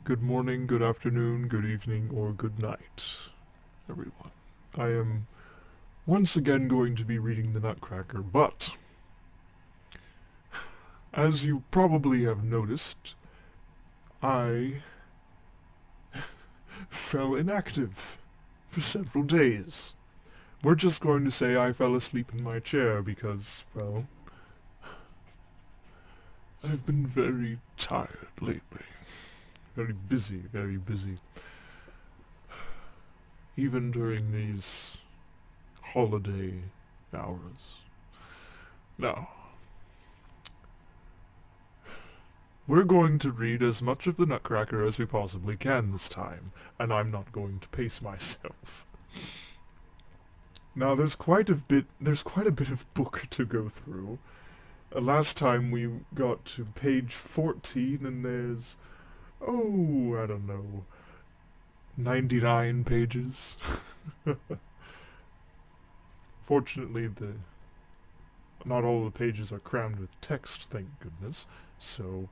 Good morning, good afternoon, good evening, or good night, everyone. I am once again going to be reading the Nutcracker, but as you probably have noticed, I fell inactive for several days. We're just going to say I fell asleep in my chair because, well, I've been very tired lately. Very busy, very busy. Even during these holiday hours. Now, we're going to read as much of the Nutcracker as we possibly can this time, and I'm not going to pace myself. Now, there's quite a bit of book to go through. Last time we got to page 14, and there's, I don't know, 99 pages. Fortunately, not all the pages are crammed with text, thank goodness, so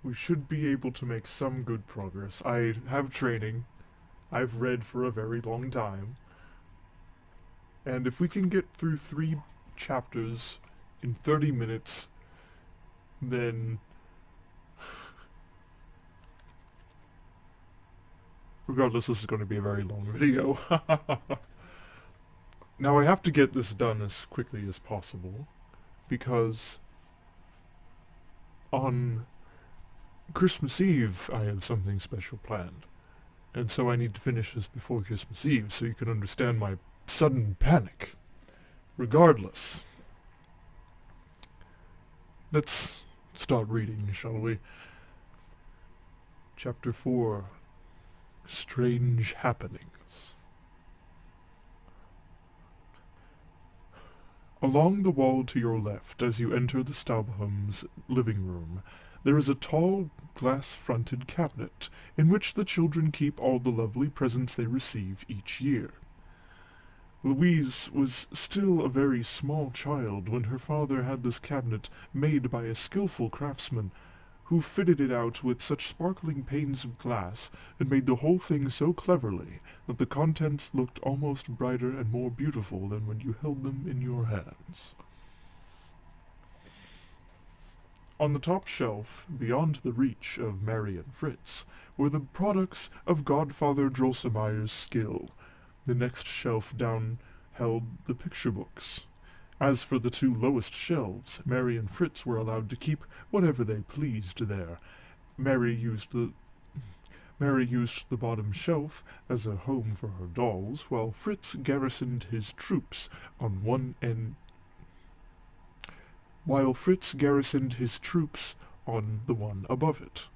we should be able to make some good progress. I have training. I've read for a very long time. And if we can get through 3 chapters in 30 minutes, then regardless, this is going to be a very long video. Now I have to get this done as quickly as possible, because on Christmas Eve I have something special planned, and so I need to finish this before Christmas Eve so you can understand my sudden panic. Regardless, let's start reading, shall we? Chapter 4, Strange Happenings. Along the wall to your left, as you enter the Staubholms' living room, there is a tall, glass-fronted cabinet, in which the children keep all the lovely presents they receive each year. Louise was still a very small child when her father had this cabinet made by a skilful craftsman, who fitted it out with such sparkling panes of glass, and made the whole thing so cleverly that the contents looked almost brighter and more beautiful than when you held them in your hands. On the top shelf, beyond the reach of Mary and Fritz, were the products of Godfather Drosselmeyer's skill. The next shelf down held the picture books. As for the 2 lowest shelves, Mary and Fritz were allowed to keep whatever they pleased there. Mary used the bottom shelf as a home for her dolls, while Fritz garrisoned his troops on one end. On the one above it.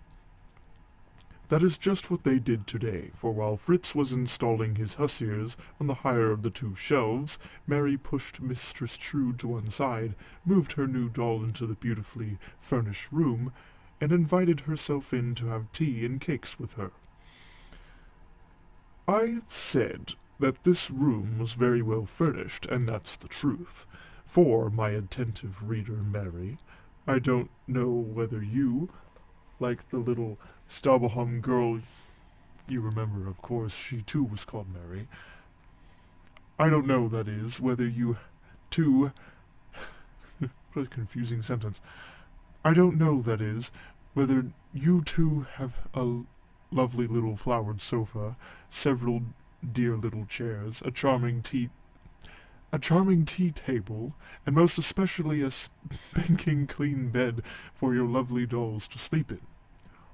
That is just what they did today, for while Fritz was installing his hussiers on the higher of the 2 shelves, Mary pushed Mistress Trude to one side, moved her new doll into the beautifully furnished room, and invited herself in to have tea and cakes with her. I said that this room was very well furnished, and that's the truth. For, my attentive reader Mary, I don't know whether you, like the little Staubholm girl you remember, of course, she too was called Mary. I don't know, that is, whether you two... what a confusing sentence. I don't know, that is, whether you two have a lovely little flowered sofa, several dear little chairs, a charming tea table, and most especially a spanking clean bed for your lovely dolls to sleep in.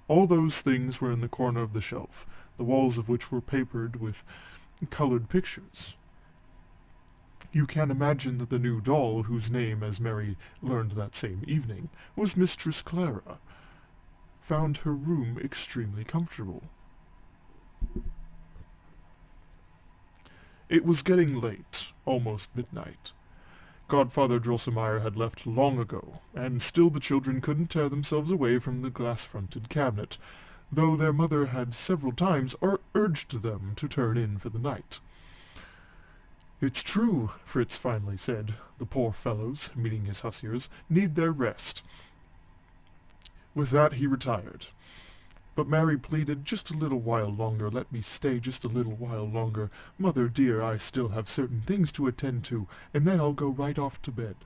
All those things were in the corner of the shelf, the walls of which were papered with colored pictures. You can imagine that the new doll, whose name, as Mary learned that same evening, was Mistress Clara, found her room extremely comfortable. It was getting late, almost midnight. Godfather Drosselmeyer had left long ago, and still the children couldn't tear themselves away from the glass-fronted cabinet, though their mother had several times urged them to turn in for the night. "It's true," Fritz finally said. "The poor fellows," meaning his hussiers, "need their rest." With that he retired. But Mary pleaded, "Just a little while longer. Let me stay just a little while longer. Mother dear, I still have certain things to attend to, and then I'll go right off to bed."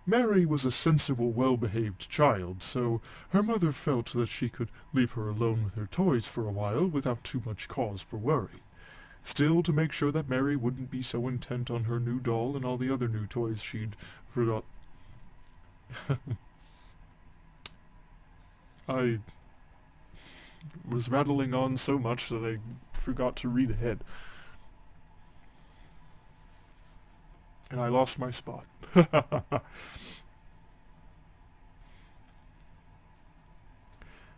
Mary was a sensible, well-behaved child, so her mother felt that she could leave her alone with her toys for a while without too much cause for worry. Still, to make sure that Mary wouldn't be so intent on her new doll and all the other new toys she'd forgot... I was rattling on so much that I forgot to read ahead. And I lost my spot.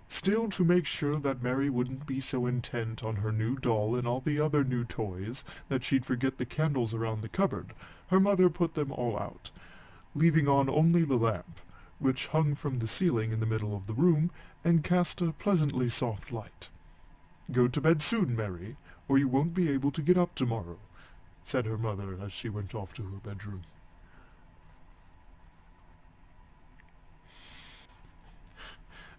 Still, to make sure that Mary wouldn't be so intent on her new doll and all the other new toys that she'd forget the candles around the cupboard, her mother put them all out, leaving on only the lamp, which hung from the ceiling in the middle of the room and cast a pleasantly soft light. "Go to bed soon, Mary, or you won't be able to get up tomorrow," said her mother as she went off to her bedroom.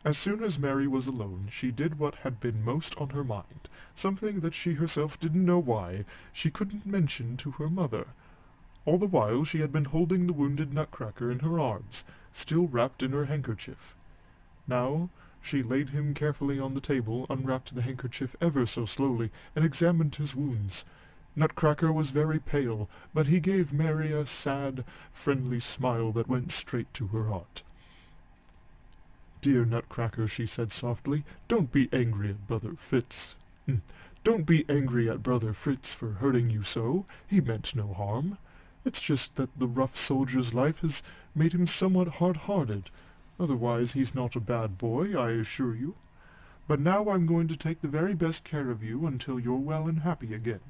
As soon as Mary was alone, she did what had been most on her mind, something that she herself didn't know why she couldn't mention to her mother. All the while she had been holding the wounded Nutcracker in her arms, still wrapped in her handkerchief. Now she laid him carefully on the table, unwrapped the handkerchief ever so slowly, and examined his wounds. Nutcracker was very pale, but he gave Mary a sad, friendly smile that went straight to her heart. "Dear Nutcracker," she said softly, "don't be angry at Brother Fritz. Don't be angry at Brother Fritz for hurting you so. He meant no harm. It's just that the rough soldier's life has made him somewhat hard-hearted. Otherwise he's not a bad boy, I assure you. But now I'm going to take the very best care of you until you're well and happy again.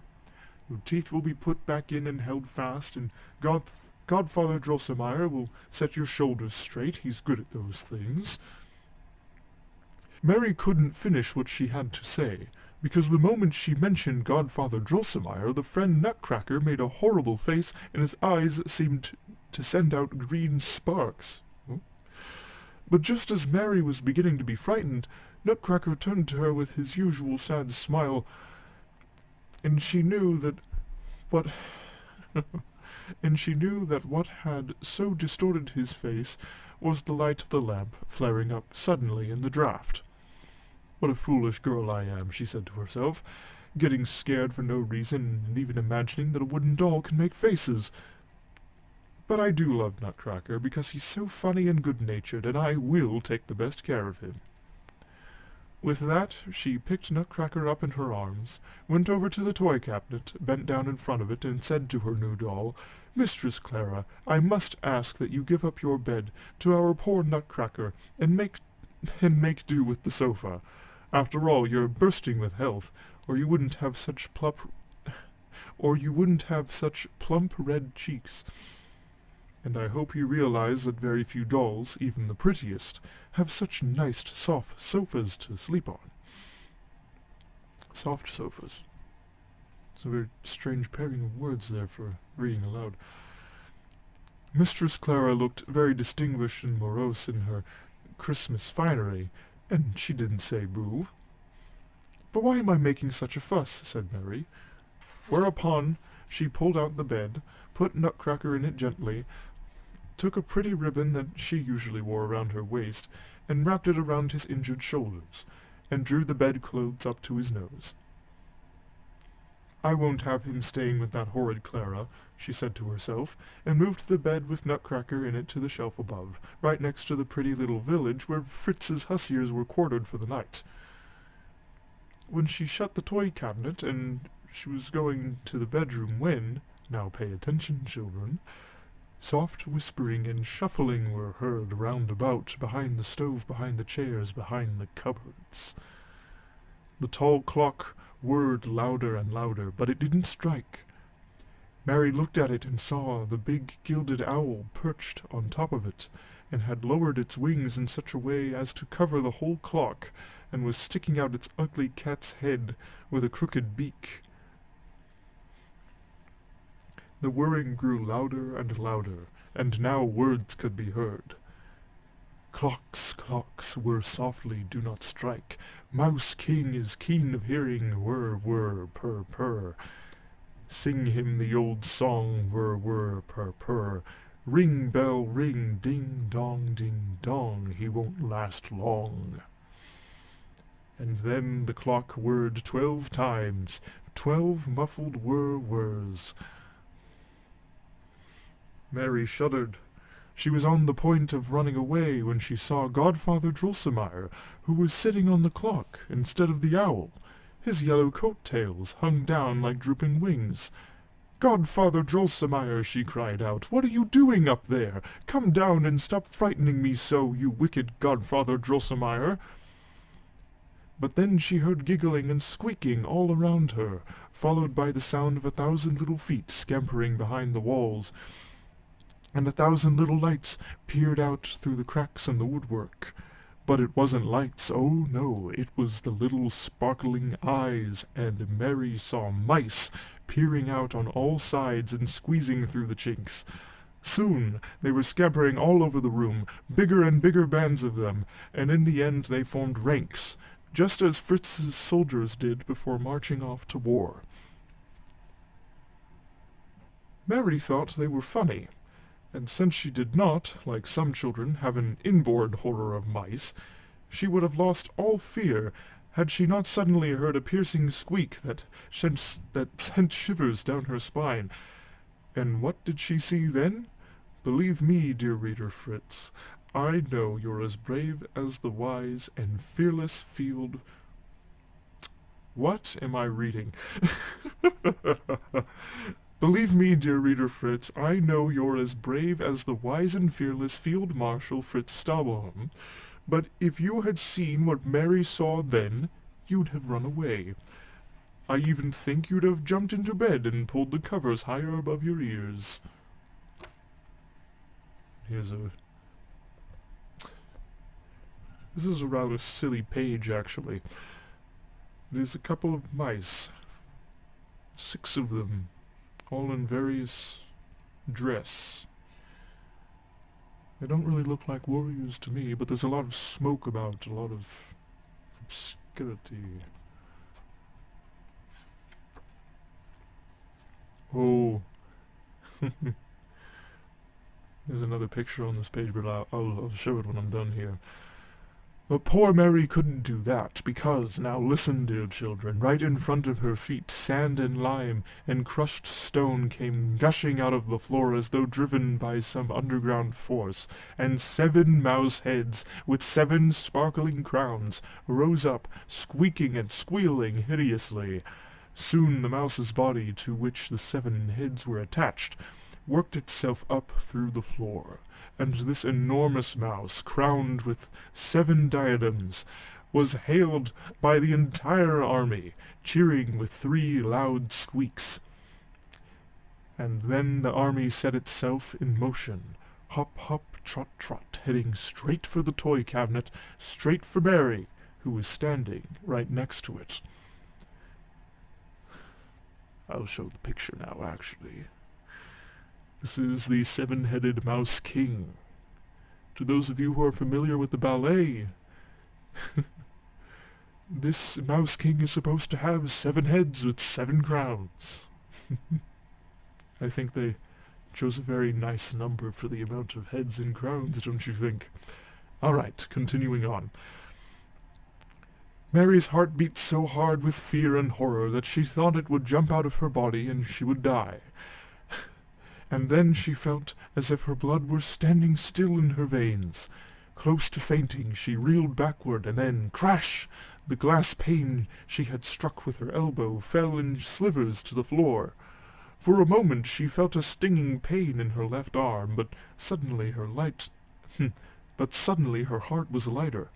Your teeth will be put back in and held fast, and Godfather Drosselmeyer will set your shoulders straight. He's good at those things." Mary couldn't finish what she had to say, because the moment she mentioned Godfather Drosselmeyer, the friend Nutcracker made a horrible face, and his eyes seemed to send out green sparks. But just as Mary was beginning to be frightened, Nutcracker turned to her with his usual sad smile, and she knew that what had so distorted his face was the light of the lamp flaring up suddenly in the draught. "What a foolish girl I am," she said to herself, "getting scared for no reason, and even imagining that a wooden doll can make faces. But I do love Nutcracker, because he's so funny and good-natured, and I will take the best care of him." With that, she picked Nutcracker up in her arms, went over to the toy cabinet, bent down in front of it, and said to her new doll, "Mistress Clara, I must ask that you give up your bed to our poor Nutcracker, and make do with the sofa. After all, you're bursting with health, or you wouldn't have such plump red cheeks. And I hope you realize that very few dolls, even the prettiest, have such nice, soft sofas to sleep on." Soft sofas. It's a very strange pairing of words there for reading aloud. Mistress Clara looked very distinguished and morose in her Christmas finery, and she didn't say boo. "But why am I making such a fuss?" said Mary. Whereupon she pulled out the bed, put Nutcracker in it gently, took a pretty ribbon that she usually wore around her waist, and wrapped it around his injured shoulders, and drew the bedclothes up to his nose. "I won't have him staying with that horrid Clara," she said to herself, and moved the bed with Nutcracker in it to the shelf above, right next to the pretty little village where Fritz's hussiers were quartered for the night. When she shut the toy cabinet, and she was going to the bedroom when, now pay attention, children, soft whispering and shuffling were heard round about, behind the stove, behind the chairs, behind the cupboards. The tall clock whirred louder and louder, but it didn't strike. Mary looked at it and saw the big gilded owl perched on top of it, and had lowered its wings in such a way as to cover the whole clock, and was sticking out its ugly cat's head with a crooked beak. The whirring grew louder and louder, and now words could be heard. Clocks, clocks, whir softly, do not strike. Mouse King is keen of hearing, whir, whir, purr, purr. Sing him the old song, whir, whir, purr, purr. Ring, bell, ring, ding, dong, he won't last long. And then the clock whirred 12 times, 12 muffled whirs. Mary shuddered. She was on the point of running away when she saw Godfather Drosselmeyer, who was sitting on the clock instead of the owl. His yellow coat-tails hung down like drooping wings. "Godfather Drosselmeyer," she cried out, "what are you doing up there? Come down and stop frightening me so, you wicked Godfather Drosselmeyer." But then she heard giggling and squeaking all around her, followed by the sound of 1,000 little feet scampering behind the walls, and 1,000 little lights peered out through the cracks in the woodwork. But it wasn't lights, oh no, it was the little sparkling eyes, and Mary saw mice peering out on all sides and squeezing through the chinks. Soon they were scampering all over the room, bigger and bigger bands of them, and in the end they formed ranks, just as Fritz's soldiers did before marching off to war. Mary thought they were funny, and since she did not, like some children, have an inborn horror of mice, she would have lost all fear had she not suddenly heard a piercing squeak that sent shivers down her spine. And what did she see then? Believe me, dear reader Fritz, I know you're as brave as the wise and fearless field... What am I reading? Believe me, dear reader Fritz, I know you're as brave as the wise and fearless Field Marshal Fritz Stahlbaum, but if you had seen what Mary saw then, you'd have run away. I even think you'd have jumped into bed and pulled the covers higher above your ears. This is a rather silly page, actually. There's a couple of mice, 6 of them, all in various dress. They don't really look like warriors to me, but there's a lot of smoke about, a lot of obscurity. Oh, there's another picture on this page, but I'll show it when I'm done here. But poor Mary couldn't do that, because, now listen, dear children, right in front of her feet sand and lime and crushed stone came gushing out of the floor as though driven by some underground force, and 7 mouse heads with 7 sparkling crowns rose up, squeaking and squealing hideously. Soon the mouse's body, to which the 7 heads were attached, worked itself up through the floor, and this enormous mouse, crowned with 7 diadems, was hailed by the entire army, cheering with 3 loud squeaks. And then the army set itself in motion, hop, hop, trot, trot, heading straight for the toy cabinet, straight for Mary, who was standing right next to it. I'll show the picture now, actually. This is the 7-headed Mouse King. To those of you who are familiar with the ballet, this Mouse King is supposed to have 7 heads with 7 crowns. I think they chose a very nice number for the amount of heads and crowns, don't you think? All right, continuing on. Mary's heart beat so hard with fear and horror that she thought it would jump out of her body and she would die. And then she felt as if her blood were standing still in her veins. Close to fainting, she reeled backward, and then, crash! The glass pane she had struck with her elbow fell in slivers to the floor. For a moment she felt a stinging pain in her left arm, but suddenly her heart was lighter.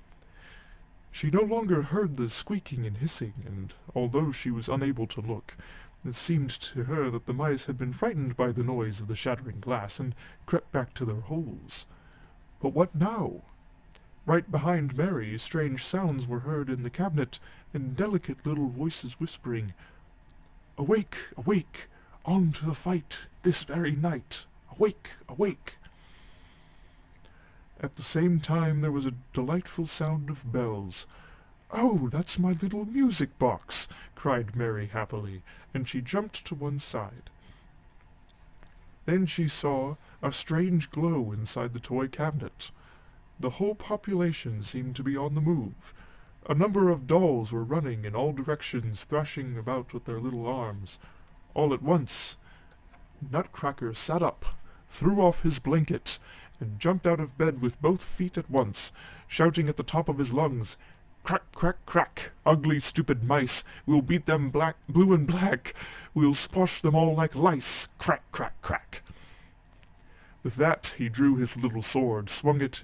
She no longer heard the squeaking and hissing, and although she was unable to look, it seemed to her that the mice had been frightened by the noise of the shattering glass and crept back to their holes. But what now? Right behind Mary, strange sounds were heard in the cabinet, and delicate little voices whispering, "Awake, awake! On to the fight, this very night. Awake, awake! At the same time there was a delightful sound of bells. "Oh, that's my little music box!" cried Mary happily, and she jumped to one side. Then she saw a strange glow inside the toy cabinet. The whole population seemed to be on the move. A number of dolls were running in all directions, thrashing about with their little arms. All at once, Nutcracker sat up, threw off his blanket, and jumped out of bed with both feet at once, shouting at the top of his lungs, "Crack, crack, crack! Ugly, stupid mice! We'll beat them blue and black! We'll squash them all like lice! Crack, crack, crack!" With that he drew his little sword, swung it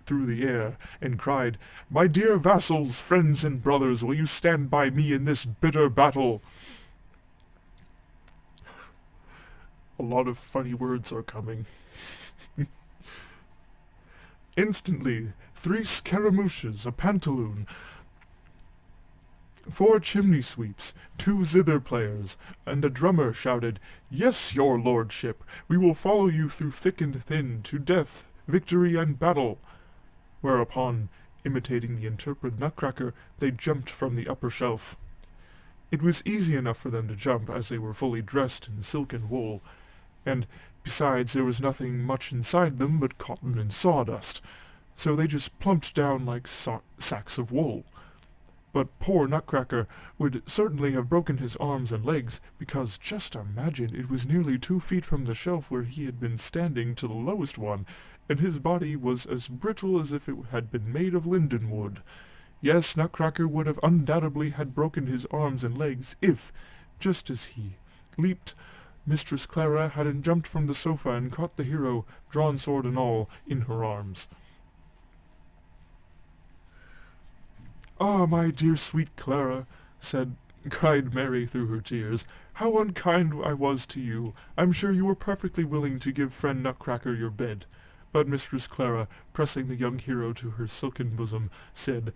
through the air, and cried, "My dear vassals, friends and brothers, will you stand by me in this bitter battle?" A lot of funny words are coming. Instantly, 3 scaramouches, a pantaloon, 4 chimney-sweeps, 2 zither players, and a drummer shouted, "Yes, your lordship, we will follow you through thick and thin, to death, victory, and battle." Whereupon, imitating the intrepid Nutcracker, they jumped from the upper shelf. It was easy enough for them to jump, as they were fully dressed in silk and wool, and besides there was nothing much inside them but cotton and sawdust, so they just plumped down like sacks of wool. But poor Nutcracker would certainly have broken his arms and legs, because just imagine, it was nearly 2 feet from the shelf where he had been standing to the lowest one, and his body was as brittle as if it had been made of linden wood. Yes, Nutcracker would have undoubtedly had broken his arms and legs if, just as he leaped, Mistress Clara hadn't jumped from the sofa and caught the hero, drawn sword and all, in her arms. "Ah, my dear sweet Clara," cried Mary through her tears, "how unkind I was to you! I'm sure you were perfectly willing to give friend Nutcracker your bed." But Mistress Clara, pressing the young hero to her silken bosom, said,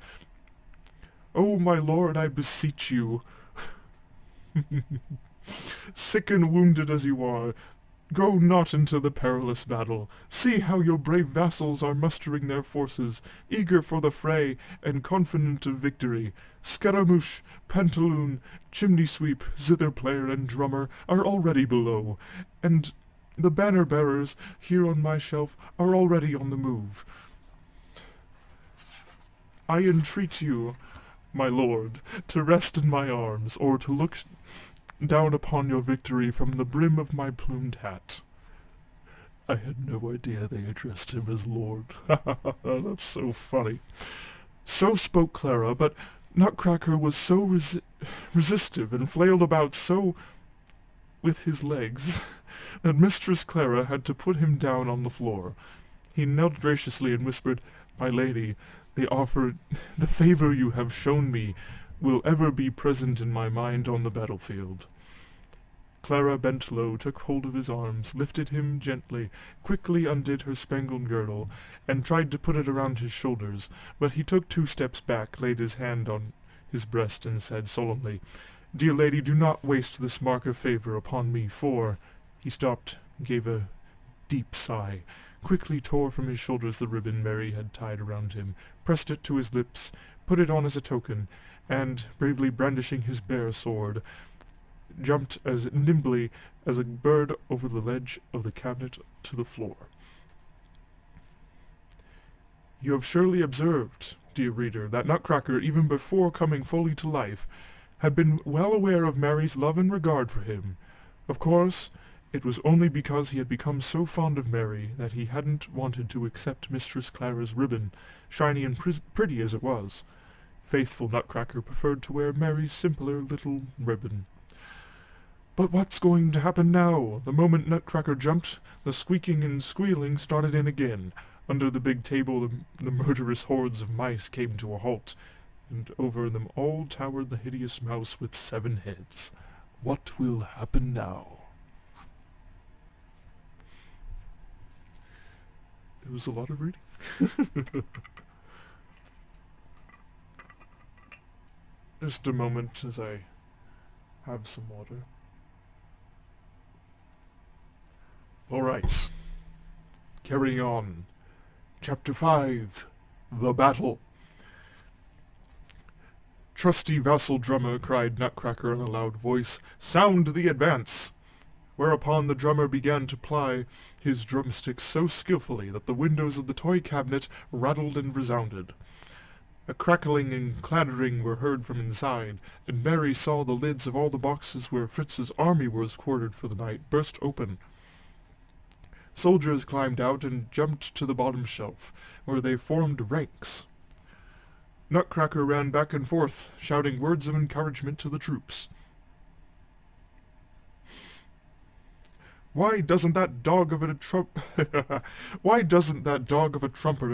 "Oh, my lord, I beseech you, sick and wounded as you are, go not into the perilous battle. See how your brave vassals are mustering their forces, eager for the fray, and confident of victory. Scaramouche, pantaloon, chimney-sweep, zither-player, and drummer are already below, and the banner-bearers here on my shelf are already on the move. I entreat you, my lord, to rest in my arms, or to look down upon your victory from the brim of my plumed hat." I had no idea they addressed him as lord. That's so funny. So spoke Clara, but Nutcracker was so resistive and flailed about so with his legs that Mistress Clara had to put him down on the floor. He knelt graciously and whispered, "My lady, the favor you have shown me will ever be present in my mind on the battlefield." Clara bent low, took hold of his arms, lifted him gently, quickly undid her spangled girdle, and tried to put it around his shoulders, but he took 2 steps back, laid his hand on his breast, and said solemnly, "Dear lady, do not waste this mark of favor upon me, for—" He stopped, gave a deep sigh, quickly tore from his shoulders the ribbon Mary had tied around him, pressed it to his lips, put it on as a token, and, bravely brandishing his bare sword, jumped as nimbly as a bird over the ledge of the cabinet to the floor. You have surely observed, dear reader, that Nutcracker, even before coming fully to life, had been well aware of Mary's love and regard for him. Of course, it was only because he had become so fond of Mary that he hadn't wanted to accept Mistress Clara's ribbon, shiny and pretty as it was. Faithful Nutcracker preferred to wear Mary's simpler little ribbon. But what's going to happen now? The moment Nutcracker jumped, the squeaking and squealing started in again. Under the big table the murderous hordes of mice came to a halt, and over them all towered the hideous mouse with 7 heads. What will happen now? It was a lot of reading. Just a moment as I have some water. All right. Carrying on. Chapter 5. The Battle. "Trusty vassal drummer," cried Nutcracker in a loud voice, "sound the advance!" Whereupon the drummer began to ply his drumsticks so skilfully that the windows of the toy cabinet rattled and resounded. A crackling and clattering were heard from inside, and Mary saw the lids of all the boxes where Fritz's army was quartered for the night burst open. Soldiers climbed out and jumped to the bottom shelf, where they formed ranks. Nutcracker ran back and forth, shouting words of encouragement to the troops. "Why doesn't that dog of a trumpeter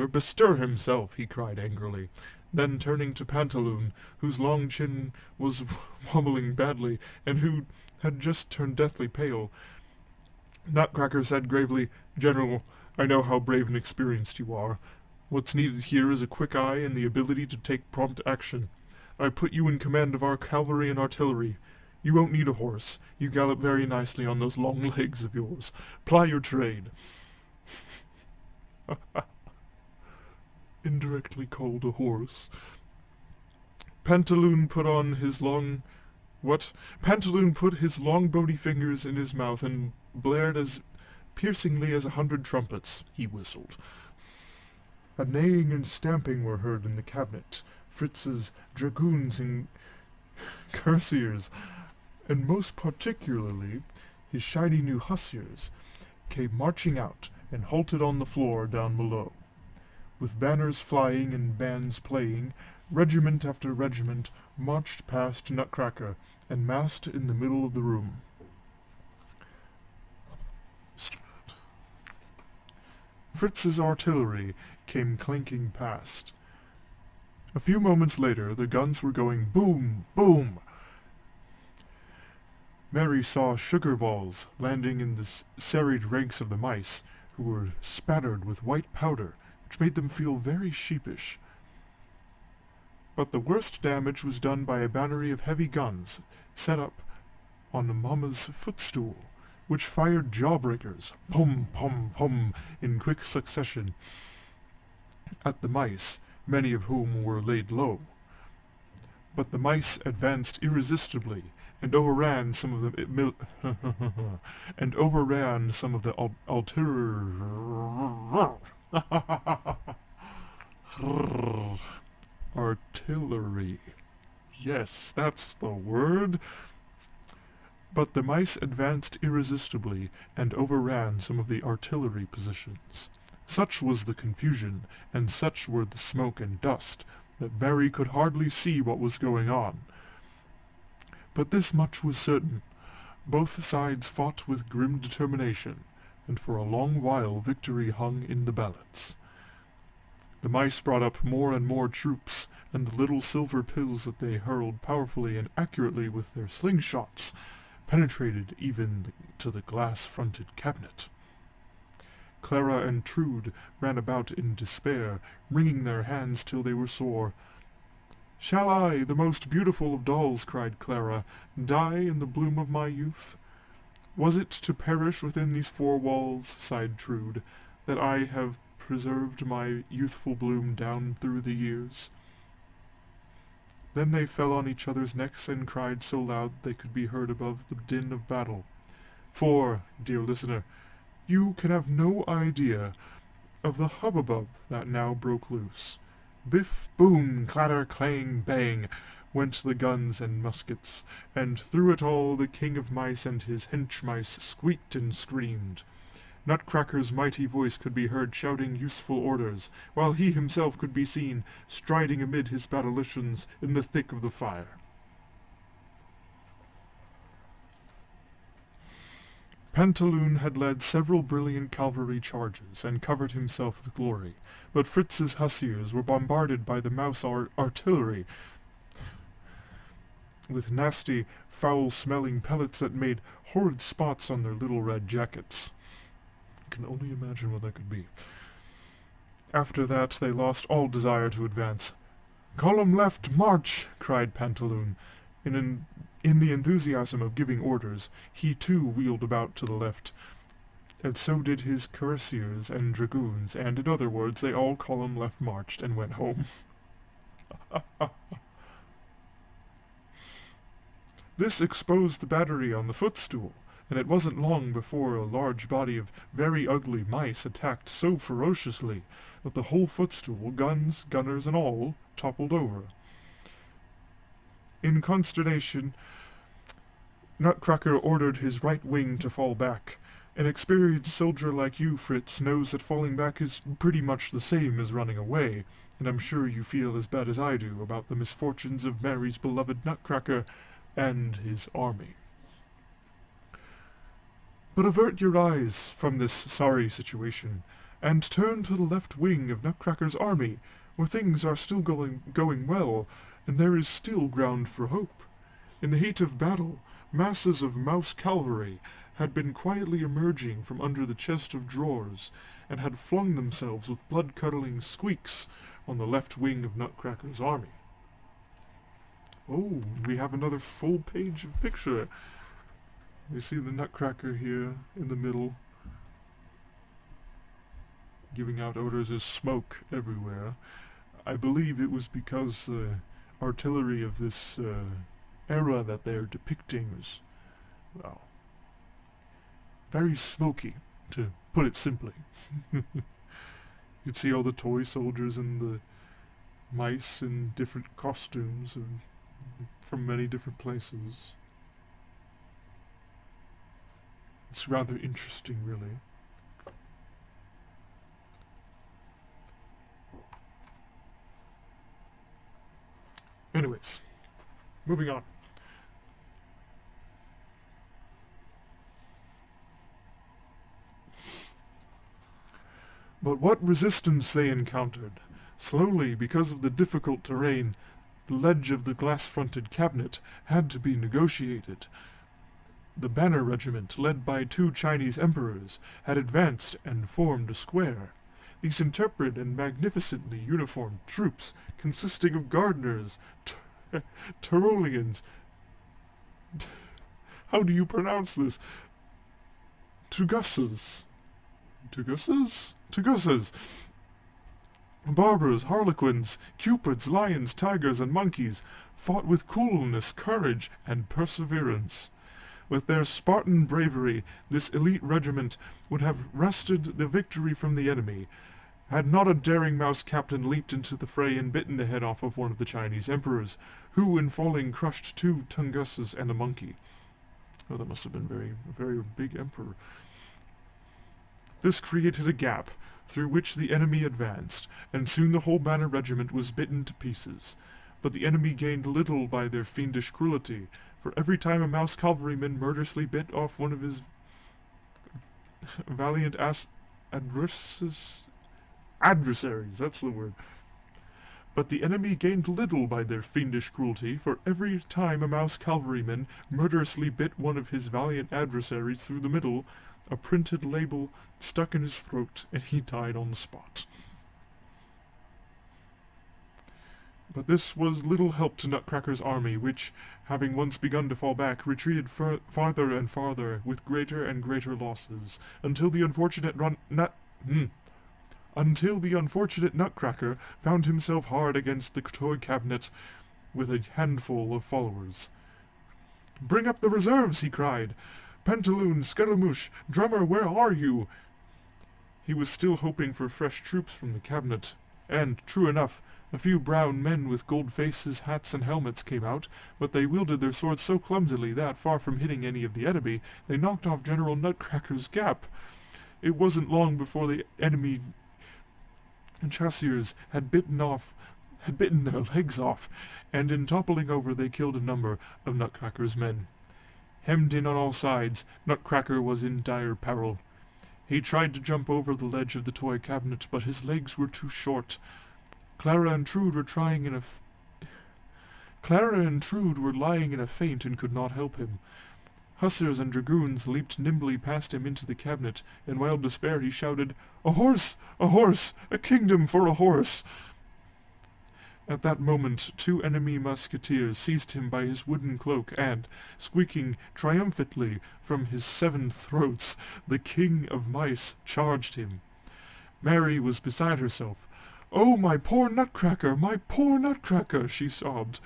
bestir himself?" he cried angrily. Then turning to Pantaloon, whose long chin was wobbling badly, and who had just turned deathly pale, Nutcracker said gravely, "General, I know how brave and experienced you are. What's needed here is a quick eye and the ability to take prompt action. I put you in command of our cavalry and artillery. You won't need a horse. You gallop very nicely on those long legs of yours. Ply your trade." Indirectly called a horse. Pantaloon put his long bony fingers in his mouth and blared as piercingly as 100 trumpets. He whistled. A neighing and stamping were heard in the cabinet. Fritz's dragoons and cuirassiers, and most particularly his shiny new hussiers, came marching out and halted on the floor down below. With banners flying and bands playing, regiment after regiment marched past Nutcracker and massed in the middle of the room. Fritz's artillery came clanking past. A few moments later the guns were going boom, boom. Mary saw sugar balls landing in the serried ranks of the mice, who were spattered with white powder, which made them feel very sheepish. But the worst damage was done by a battery of heavy guns set up on the Mamma's footstool, which fired jawbreakers, pum, pum, pum, in quick succession, at the mice, many of whom were laid low. But the mice advanced irresistibly, and overran some of the artillery. Yes, that's the word. But the mice advanced irresistibly and overran some of the artillery positions. Such was the confusion, and such were the smoke and dust, that Mary could hardly see what was going on. But this much was certain. Both sides fought with grim determination, and for a long while victory hung in the balance. The mice brought up more and more troops, and the little silver pills that they hurled powerfully and accurately with their slingshots penetrated even to the glass-fronted cabinet. Clara and Trude ran about in despair, wringing their hands till they were sore. "Shall I, the most beautiful of dolls," cried Clara, "die in the bloom of my youth?" "Was it to perish within these four walls," sighed Trude, "that I have preserved my youthful bloom down through the years?" Then they fell on each other's necks and cried so loud they could be heard above the din of battle. For, dear listener, you can have no idea of the hubbub that now broke loose. Biff, boom, clatter, clang, bang, went the guns and muskets, and through it all the king of mice and his hench-mice squeaked and screamed. Nutcracker's mighty voice could be heard shouting useful orders, while he himself could be seen striding amid his battalions in the thick of the fire. Pantaloon had led several brilliant cavalry charges, and covered himself with glory, but Fritz's hussiers were bombarded by the mouse artillery with nasty, foul-smelling pellets that made horrid spots on their little red jackets. I can only imagine what that could be. After that they lost all desire to advance. "Column left, march!" cried Pantaloon. In the enthusiasm of giving orders, he too wheeled about to the left, and so did his cuirassiers and dragoons, and in other words, they all column left marched and went home. This exposed the battery on the footstool, and it wasn't long before a large body of very ugly mice attacked so ferociously that the whole footstool, guns, gunners, and all, toppled over. In consternation, Nutcracker ordered his right wing to fall back. An experienced soldier like you, Fritz, knows that falling back is pretty much the same as running away, and I'm sure you feel as bad as I do about the misfortunes of Mary's beloved Nutcracker and his army. But avert your eyes from this sorry situation, and turn to the left wing of Nutcracker's army, where things are still going well, and there is still ground for hope. In the heat of battle, masses of mouse cavalry had been quietly emerging from under the chest of drawers, and had flung themselves with blood-curdling squeaks on the left wing of Nutcracker's army. Oh, we have another full page of picture. We see the Nutcracker here in the middle, giving out orders of smoke everywhere. I believe it was because the artillery of this era that they're depicting is, well, very smoky, to put it simply. You'd see all the toy soldiers and the mice in different costumes and from many different places. It's rather interesting, really. Anyways, moving on. But what resistance they encountered! Slowly, because of the difficult terrain, the ledge of the glass-fronted cabinet had to be negotiated. The Banner Regiment, led by 2 Chinese emperors, had advanced and formed a square. These intrepid and magnificently uniformed troops, consisting of gardeners, Tyroleans, how do you pronounce this? Tugusses, barbers, harlequins, cupids, lions, tigers, and monkeys, fought with coolness, courage, and perseverance. With their Spartan bravery, this elite regiment would have wrested the victory from the enemy, had not a daring mouse captain leaped into the fray and bitten the head off of one of the Chinese emperors, who in falling crushed 2 Tungusses and a monkey. Oh, that must have been a very big emperor. This created a gap, through which the enemy advanced, and soon the whole Banner Regiment was bitten to pieces. But the enemy gained little by their fiendish cruelty, for every time a mouse cavalryman murderously bit off one of his valiant adversaries, that's the word. But the enemy gained little by their fiendish cruelty, for every time a mouse cavalryman murderously bit one of his valiant adversaries through the middle, a printed label stuck in his throat, and he died on the spot. But this was little help to Nutcracker's army, which, having once begun to fall back, retreated farther and farther, with greater and greater losses, until the unfortunate Nutcracker found himself hard against the toy cabinet with a handful of followers. "Bring up the reserves!" he cried. "Pantaloon, Scaramouche, Drummer, where are you?" He was still hoping for fresh troops from the cabinet, and, true enough, a few brown men with gold faces, hats, and helmets came out, but they wielded their swords so clumsily that, far from hitting any of the enemy, they knocked off General Nutcracker's cap. It wasn't long before the enemy chasseurs had bitten their legs off, and in toppling over they killed a number of Nutcracker's men. Hemmed in on all sides, Nutcracker was in dire peril. He tried to jump over the ledge of the toy cabinet, but his legs were too short. Clara and Trude were lying in a faint and could not help him. Hussars and dragoons leaped nimbly past him into the cabinet. In wild despair he shouted, "A horse! A horse! A kingdom for a horse!" At that moment 2 enemy musketeers seized him by his wooden cloak, and, squeaking triumphantly from his 7 throats, the king of mice charged him. Mary was beside herself. "Oh, my poor Nutcracker, my poor Nutcracker!" she sobbed.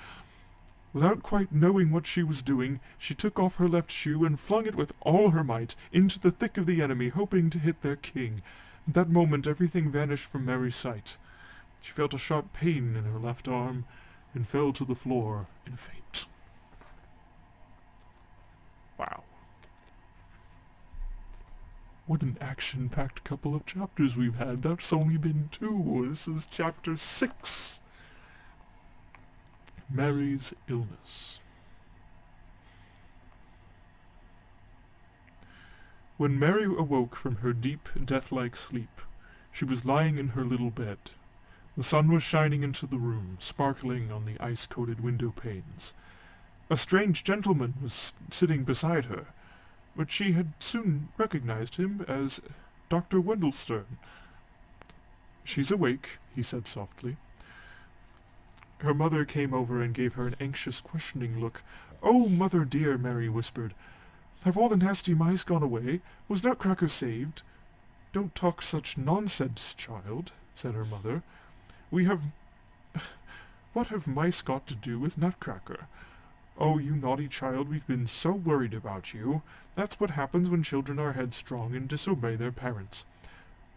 Without quite knowing what she was doing, she took off her left shoe and flung it with all her might into the thick of the enemy, hoping to hit their king. At that moment everything vanished from Mary's sight. She felt a sharp pain in her left arm and fell to the floor in a faint. Wow. What an action-packed couple of chapters we've had. That's only been 2. This is chapter 6. Mary's illness. When Mary awoke from her deep, death-like sleep, she was lying in her little bed. The sun was shining into the room, sparkling on the ice-coated window panes. A strange gentleman was sitting beside her, but she had soon recognized him as Dr. Wendelstern. "She's awake," he said softly. Her mother came over and gave her an anxious, questioning look. "Oh, mother dear," Mary whispered. "Have all the nasty mice gone away? Was Nutcracker saved?" "Don't talk such nonsense, child," said her mother. What have mice got to do with Nutcracker? Oh, you naughty child, we've been so worried about you. That's what happens when children are headstrong and disobey their parents.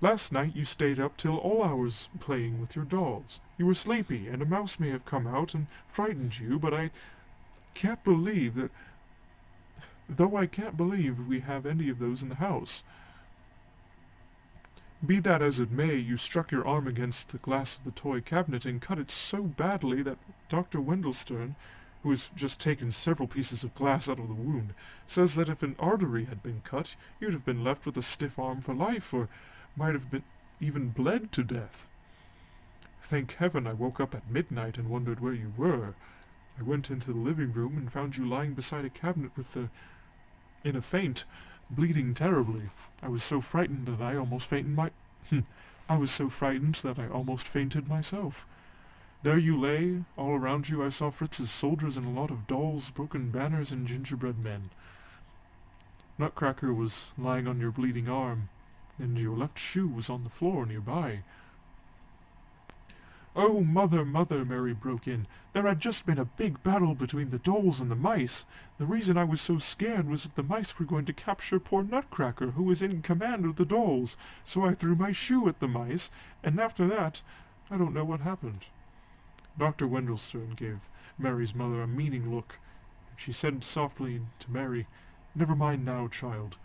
Last night you stayed up till all hours playing with your dolls. You were sleepy, and a mouse may have come out and frightened you, but I can't believe that... Though I can't believe we have any of those in the house. Be that as it may, you struck your arm against the glass of the toy cabinet and cut it so badly that Dr. Wendelstern, who has just taken several pieces of glass out of the wound, says that if an artery had been cut, you'd have been left with a stiff arm for life, or might have been even bled to death. Thank heaven I woke up at midnight and wondered where you were. I went into the living room and found you lying beside a cabinet in a faint, bleeding terribly. I was so frightened that I almost fainted myself. There you lay. All around you I saw Fritz's soldiers and a lot of dolls, broken banners, and gingerbread men. Nutcracker was lying on your bleeding arm, and your left shoe was on the floor nearby." "Oh, mother, mother," Mary broke in. "There had just been a big battle between the dolls and the mice. The reason I was so scared was that the mice were going to capture poor Nutcracker, who was in command of the dolls. So I threw my shoe at the mice, and after that, I don't know what happened." Dr. Wendelstern gave Mary's mother a meaning look. She said softly to Mary, "Never mind now, child.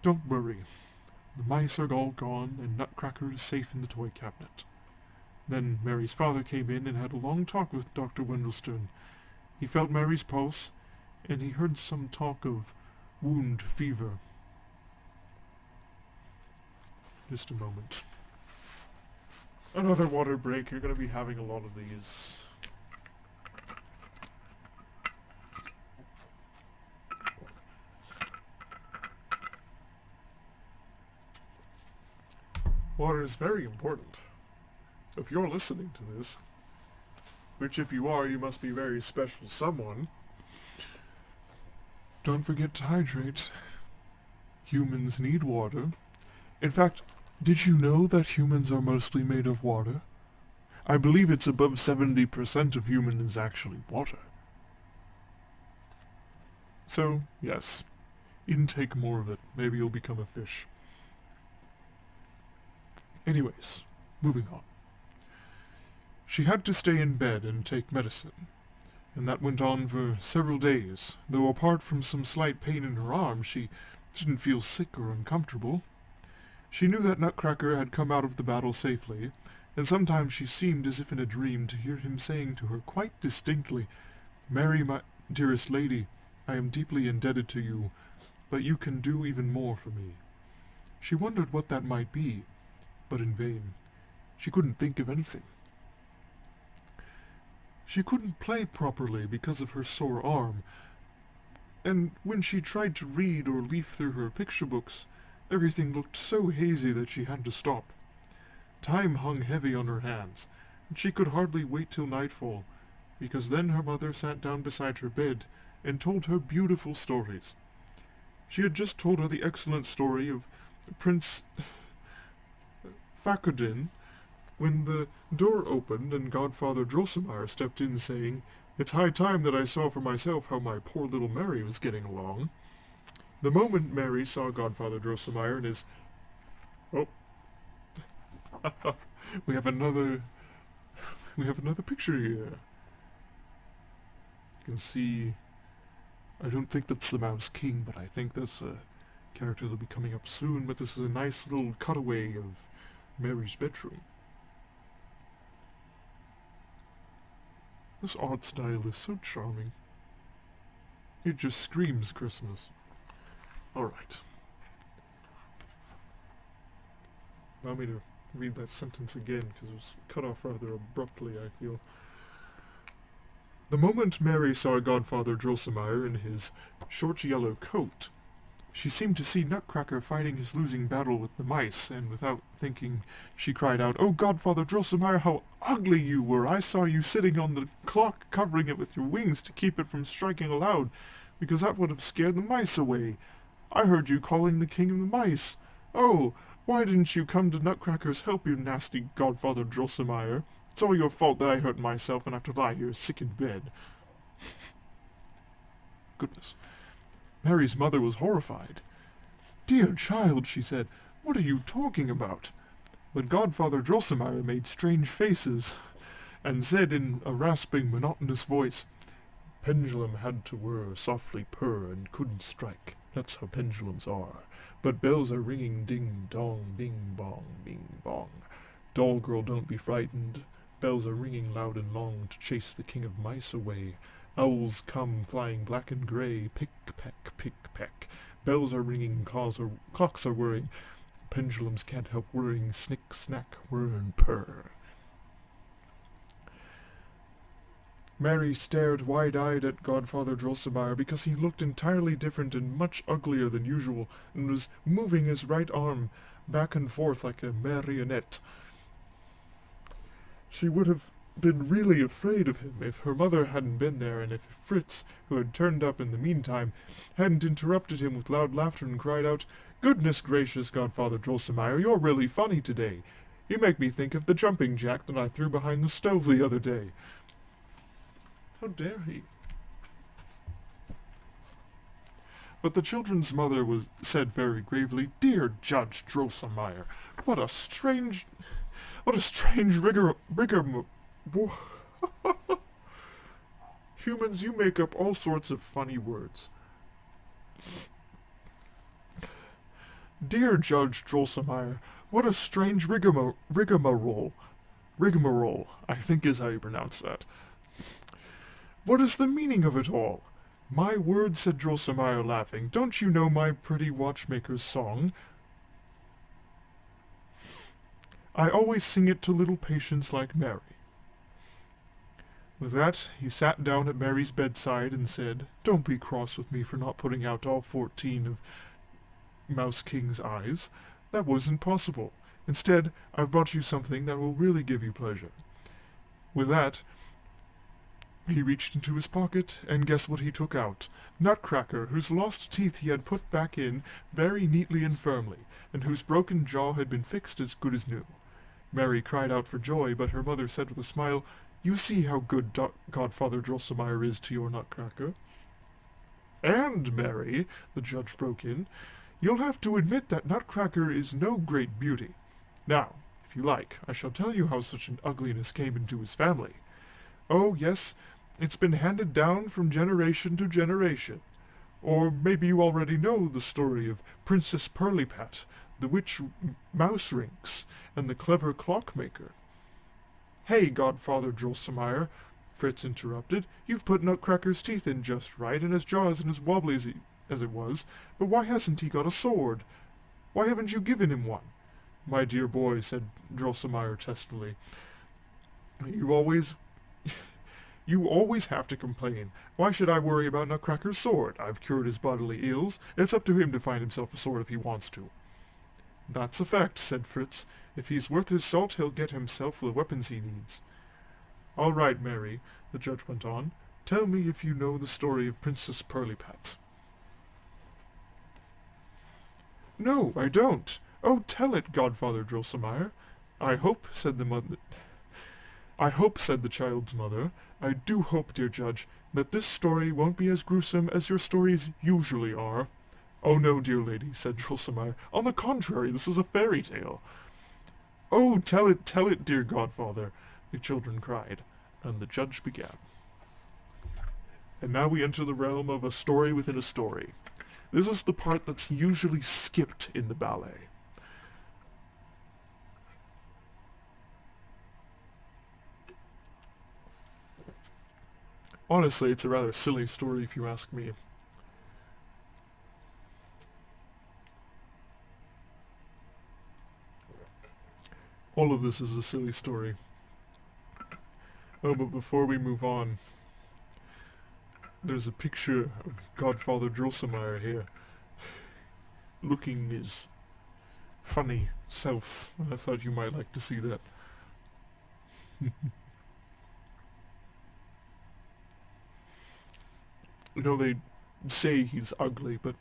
Don't worry. The mice are all gone, and Nutcracker is safe in the toy cabinet." Then Mary's father came in and had a long talk with Dr. Wendelstern. He felt Mary's pulse, and he heard some talk of wound fever. Just a moment. Another water break. You're going to be having a lot of these. Water is very important. If you're listening to this, which if you are, you must be very special someone, don't forget to hydrate. Humans need water. In fact, did you know that humans are mostly made of water? I believe it's above 70% of human is actually water. So, yes, intake more of it. Maybe you'll become a fish. Anyways, moving on. She had to stay in bed and take medicine, and that went on for several days, though apart from some slight pain in her arm, she didn't feel sick or uncomfortable. She knew that Nutcracker had come out of the battle safely, and sometimes she seemed as if in a dream to hear him saying to her quite distinctly, "Mary, my dearest lady, I am deeply indebted to you, but you can do even more for me." She wondered what that might be, but in vain. She couldn't think of anything. She couldn't play properly because of her sore arm, and when she tried to read or leaf through her picture books, everything looked so hazy that she had to stop. Time hung heavy on her hands, and she could hardly wait till nightfall, because then her mother sat down beside her bed and told her beautiful stories. She had just told her the excellent story of Prince Fakadin when the door opened and Godfather Drosselmeyer stepped in, saying, "It's high time that I saw for myself how my poor little Mary was getting along." The moment Mary saw Godfather Drosselmeyer and his... Oh, we have another picture here. You can see, I don't think that's the Mouse King, but I think that's a character that'll be coming up soon, but this is a nice little cutaway of Mary's bedroom. This art style is so charming. It just screams Christmas. Alright. Allow me to read that sentence again, because it was cut off rather abruptly, I feel. The moment Mary saw Godfather Drosselmeyer in his short yellow coat, she seemed to see Nutcracker fighting his losing battle with the mice, and without thinking, she cried out, "Oh, Godfather Drosselmeyer, how ugly you were! I saw you sitting on the clock, covering it with your wings to keep it from striking aloud, because that would have scared the mice away. I heard you calling the king of the mice. Oh, why didn't you come to Nutcracker's help, you nasty Godfather Drosselmeyer? It's all your fault that I hurt myself and have to lie here sick in bed." Goodness. Mary's mother was horrified. "Dear child," she said, "what are you talking about?" But Godfather Drosselmeyer made strange faces, and said in a rasping, monotonous voice, "Pendulum had to whir, softly purr, and couldn't strike. That's how pendulums are. But bells are ringing ding-dong, bing-bong, bing-bong. Doll girl, don't be frightened. Bells are ringing loud and long to chase the king of mice away. Owls come flying black and grey, pick-peck, pick-peck. Bells are ringing, clocks are whirring. Pendulums can't help whirring, snick, snack, whir and purr." Mary stared wide-eyed at Godfather Drosselmeyer because he looked entirely different and much uglier than usual, and was moving his right arm back and forth like a marionette. She would have been really afraid of him if her mother hadn't been there, and if Fritz, who had turned up in the meantime, hadn't interrupted him with loud laughter and cried out, "Goodness gracious, Godfather Drosselmeyer, you're really funny today. You make me think of the jumping jack that I threw behind the stove the other day." How dare he? But the children's mother said very gravely, "Dear Judge Drosselmeyer, what a strange Humans, you make up all sorts of funny words." "Dear Judge Drosselmeyer, what a strange rigmarole, I think is how you pronounce that. What is the meaning of it all?" "My word," said Drosselmeyer, laughing, "don't you know my pretty watchmaker's song? I always sing it to little patients like Mary." With that, he sat down at Mary's bedside and said, "Don't be cross with me for not putting out all 14 of Mouse King's eyes. That wasn't possible. Instead, I've brought you something that will really give you pleasure." With that, he reached into his pocket, and guess what he took out? Nutcracker, whose lost teeth he had put back in very neatly and firmly, and whose broken jaw had been fixed as good as new. Mary cried out for joy, but her mother said with a smile, "You see how good Godfather Drosselmeyer is to your Nutcracker." "And, Mary," the judge broke in, "you'll have to admit that Nutcracker is no great beauty. Now, if you like, I shall tell you how such an ugliness came into his family. Oh, yes, it's been handed down from generation to generation. Or maybe you already know the story of Princess Pirlipat, the witch Mouserinks, and the clever clockmaker." "Hey, Godfather Drosselmeyer," Fritz interrupted, "you've put Nutcracker's teeth in just right, and his jaw isn't as wobbly as it was, but why hasn't he got a sword? Why haven't you given him one?" "My dear boy," said Drosselmeyer testily, You always have to complain. Why should I worry about Nutcracker's sword? I've cured his bodily ills. It's up to him to find himself a sword if he wants to." "That's a fact," said Fritz. "If he's worth his salt, he'll get himself the weapons he needs." "All right, Mary," the judge went on. "Tell me if you know the story of Princess Pirlipat." "No, I don't. Oh, tell it, Godfather Drosselmeyer." "I hope," said the mother. "I hope," said the child's mother, "I do hope, dear judge, that this story won't be as gruesome as your stories usually are." "Oh, no, dear lady," said Drosselmeyer. "On the contrary, this is a fairy tale." "Oh, tell it, dear godfather," the children cried, and the judge began. And now we enter the realm of a story within a story. This is the part that's usually skipped in the ballet. Honestly, it's a rather silly story if you ask me. All of this is a silly story. Oh, but before we move on, there's a picture of Godfather Drosselmeyer here, looking his funny self. I thought you might like to see that. You know, they say he's ugly, but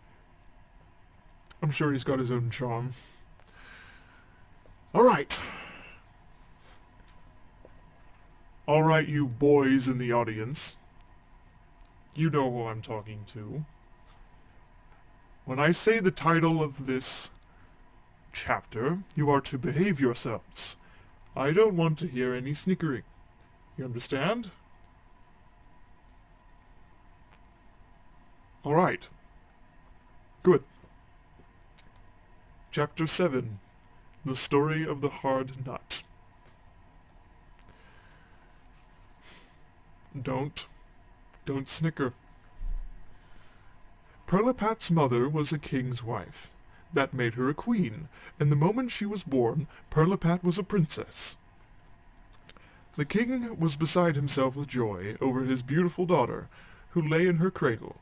I'm sure he's got his own charm. Alright. Alright, you boys in the audience. You know who I'm talking to. When I say the title of this chapter, you are to behave yourselves. I don't want to hear any snickering. You understand? Alright. Good. Chapter 7. The Story of the Hard Nut. Don't snicker. Pirlipat's mother was a king's wife. That made her a queen, and the moment she was born, Pirlipat was a princess. The king was beside himself with joy over his beautiful daughter, who lay in her cradle.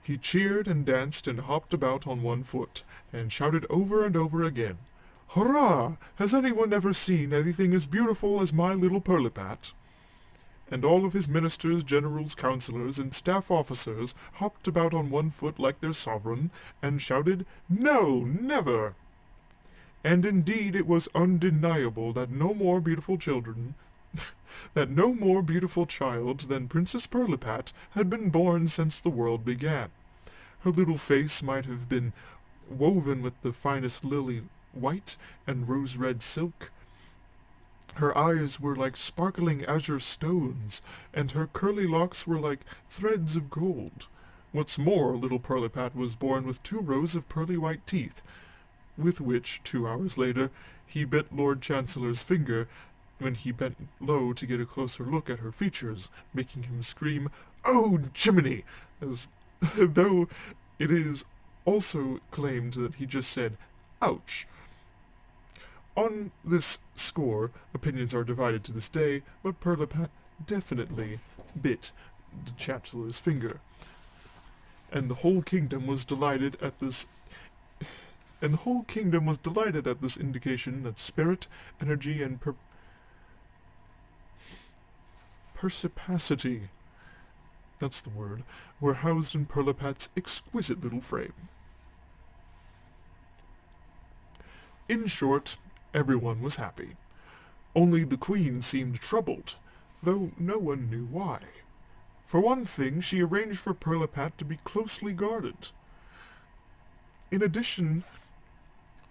He cheered and danced and hopped about on one foot, and shouted over and over again, "Hurrah! Has anyone ever seen anything as beautiful as my little Pirlipat?" And all of his ministers, generals, councillors, and staff officers hopped about on one foot like their sovereign, and shouted, "No, never!" And indeed it was undeniable that no more beautiful child than Princess Pirlipat had been born since the world began. Her little face might have been woven with the finest lily white and rose-red silk. Her eyes were like sparkling azure stones, and her curly locks were like threads of gold. What's more, little Pirlipat was born with 2 rows of pearly white teeth, with which, 2 hours later, he bit Lord Chancellor's finger when he bent low to get a closer look at her features, making him scream, "Oh, Jiminy!" as though it is also claimed that he just said, "Ouch!" On this score, opinions are divided to this day, but Pirlipat definitely bit the Chancellor's finger. And the whole kingdom was delighted at this indication that spirit, energy, and perspicacity, that's the word, were housed in Pirlipat's exquisite little frame. In short, everyone was happy. Only the Queen seemed troubled, though no one knew why. For one thing, she arranged for Pirlipat to be closely guarded. In addition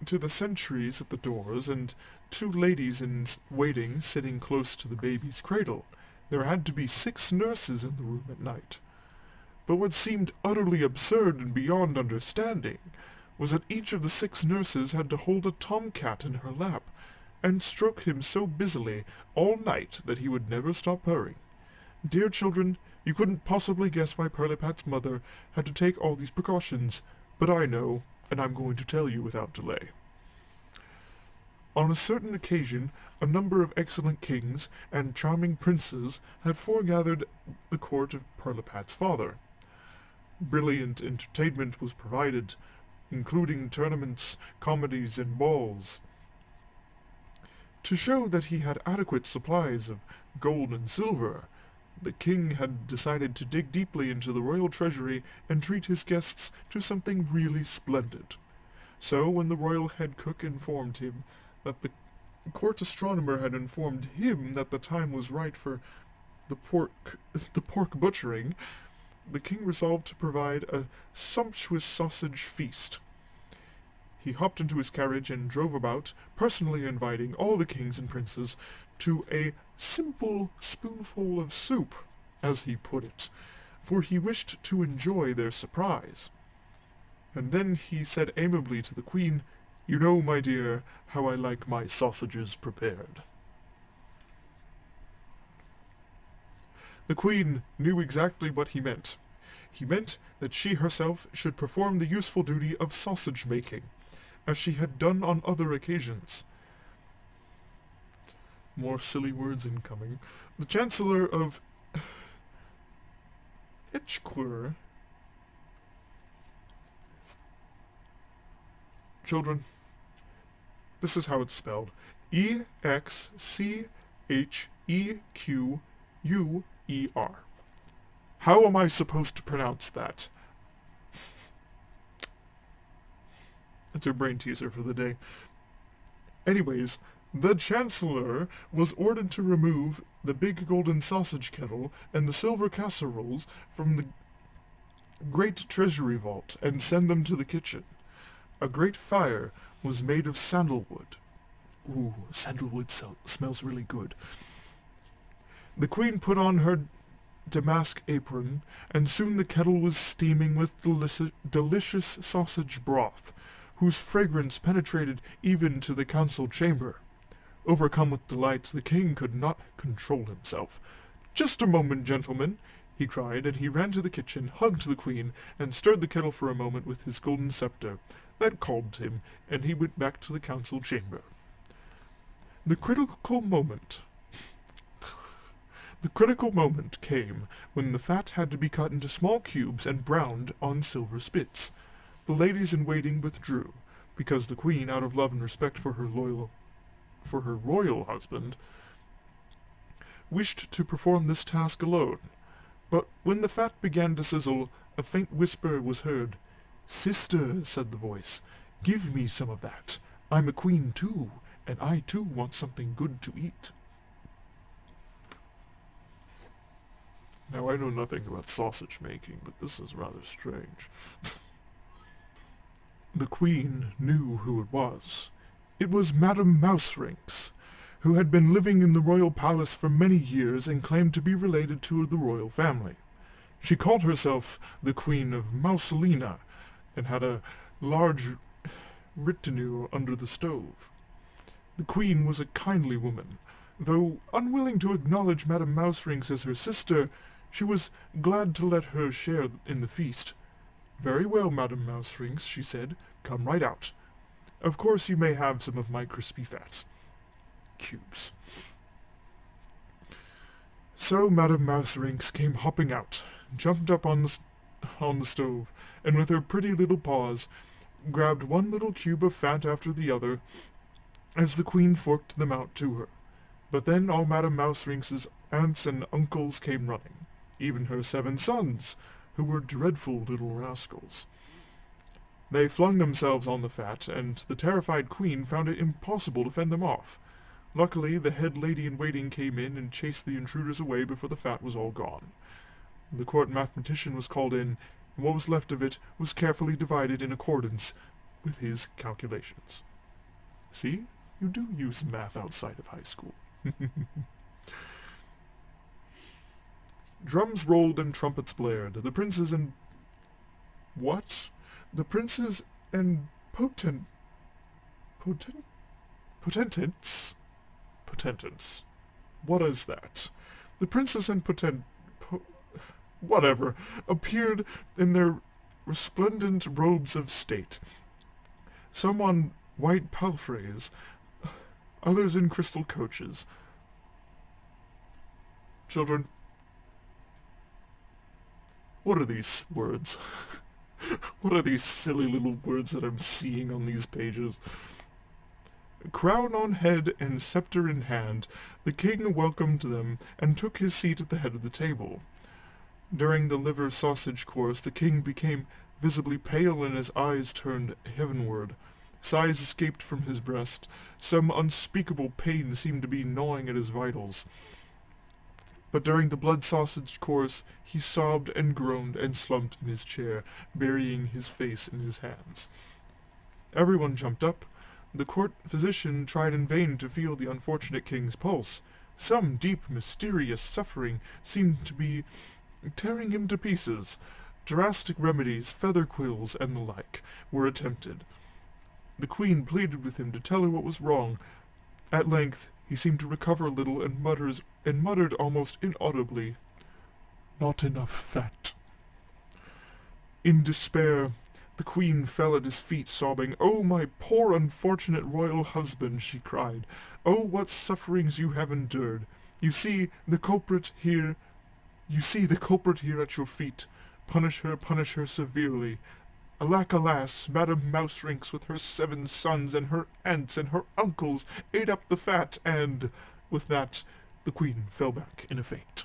to the sentries at the doors and 2 ladies in waiting sitting close to the baby's cradle, there had to be 6 nurses in the room at night. But what seemed utterly absurd and beyond understanding was that each of the 6 nurses had to hold a tomcat in her lap, and stroke him so busily all night that he would never stop purring. Dear children, you couldn't possibly guess why Pirlipat's mother had to take all these precautions, but I know, and I'm going to tell you without delay. On a certain occasion, a number of excellent kings and charming princes had foregathered the court of Pirlipat's father. Brilliant entertainment was provided, including tournaments, comedies, and balls. To show that he had adequate supplies of gold and silver, the king had decided to dig deeply into the royal treasury and treat his guests to something really splendid. So when the royal head cook informed him that the court astronomer had informed him that the time was right for the pork butchering, the king resolved to provide a sumptuous sausage feast. He hopped into his carriage and drove about, personally inviting all the kings and princes to a simple spoonful of soup, as he put it, for he wished to enjoy their surprise. And then he said amiably to the queen, "You know, my dear, how I like my sausages prepared." The queen knew exactly what he meant. He meant that she herself should perform the useful duty of sausage-making, as she had done on other occasions. More silly words incoming. The Chancellor of Hitchquir. Children, this is how it's spelled. Exchequuer. How am I supposed to pronounce that? It's your brain teaser for the day. Anyways, the Chancellor was ordered to remove the big golden sausage kettle and the silver casseroles from the great treasury vault and send them to the kitchen. A great fire was made of sandalwood. Ooh, sandalwood smells really good. The queen put on her damask apron, and soon the kettle was steaming with delicious sausage broth, whose fragrance penetrated even to the council chamber. Overcome with delight, the king could not control himself. "Just a moment, gentlemen," he cried, and he ran to the kitchen, hugged the queen, and stirred the kettle for a moment with his golden scepter. That calmed him, and he went back to the council chamber. The critical moment came when the fat had to be cut into small cubes and browned on silver spits. The ladies-in-waiting withdrew, because the queen, out of love and respect for her royal husband, wished to perform this task alone. But when the fat began to sizzle, a faint whisper was heard. "Sister," said the voice, "give me some of that. I'm a queen too, and I too want something good to eat." Now I know nothing about sausage making, but this is rather strange. The queen knew who it was. It was Madame Mouserings, who had been living in the royal palace for many years and claimed to be related to the royal family. She called herself the Queen of Mouselina, and had a large retinue under the stove. The queen was a kindly woman. Though unwilling to acknowledge Madame Mouserings as her sister, she was glad to let her share in the feast. "Very well, Madame Mouserings," she said, "come right out. Of course you may have some of my crispy fat cubes." So Madame Mouserings came hopping out, jumped up on the stove, and with her pretty little paws grabbed one little cube of fat after the other, as the queen forked them out to her. But then all Madame Mouserings's aunts and uncles came running, even her 7 sons, who were dreadful little rascals. They flung themselves on the fat, and the terrified queen found it impossible to fend them off. Luckily, the head lady-in-waiting came in and chased the intruders away before the fat was all gone. The court mathematician was called in, and what was left of it was carefully divided in accordance with his calculations. See? You do use math outside of high school. Drums rolled and trumpets blared. The princes and... What? The princes and potentates? What is that? The princes and whatever, appeared in their resplendent robes of state. Some on white palfreys, others in crystal coaches. Children, what are these words? What are these silly little words that I'm seeing on these pages? Crown on head and scepter in hand, the king welcomed them and took his seat at the head of the table. During the liver sausage course the king became visibly pale and his eyes turned heavenward. Sighs escaped from his breast. Some unspeakable pain seemed to be gnawing at his vitals. But during the blood sausage course he sobbed and groaned and slumped in his chair, burying his face in his hands. Everyone jumped up. The court physician tried in vain to feel the unfortunate king's pulse. Some deep, mysterious suffering seemed to be tearing him to pieces. Drastic remedies, feather quills, and the like, were attempted. The queen pleaded with him to tell her what was wrong. At length he seemed to recover a little and muttered almost inaudibly, "Not enough fat." In despair, the queen fell at his feet, sobbing. "Oh, my poor unfortunate royal husband," she cried. "Oh, what sufferings you have endured! You see the culprit here at your feet. Punish her severely. Alack, alas, Madame Mouserings with her 7 sons and her aunts and her uncles ate up the fat, and—" With that, the queen fell back in a faint.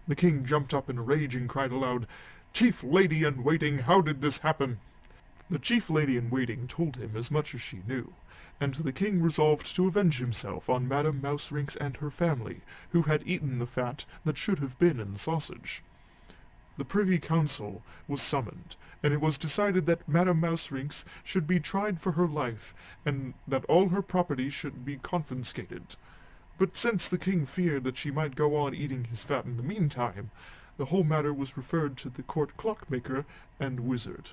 The king jumped up in a rage and cried aloud, "Chief lady-in-waiting, how did this happen?" The chief lady-in-waiting told him as much as she knew, and the king resolved to avenge himself on Madame Mouserings and her family, who had eaten the fat that should have been in the sausage. The Privy Council was summoned, and it was decided that Madame Mouserings should be tried for her life, and that all her property should be confiscated. But since the king feared that she might go on eating his fat in the meantime, the whole matter was referred to the court clockmaker and wizard.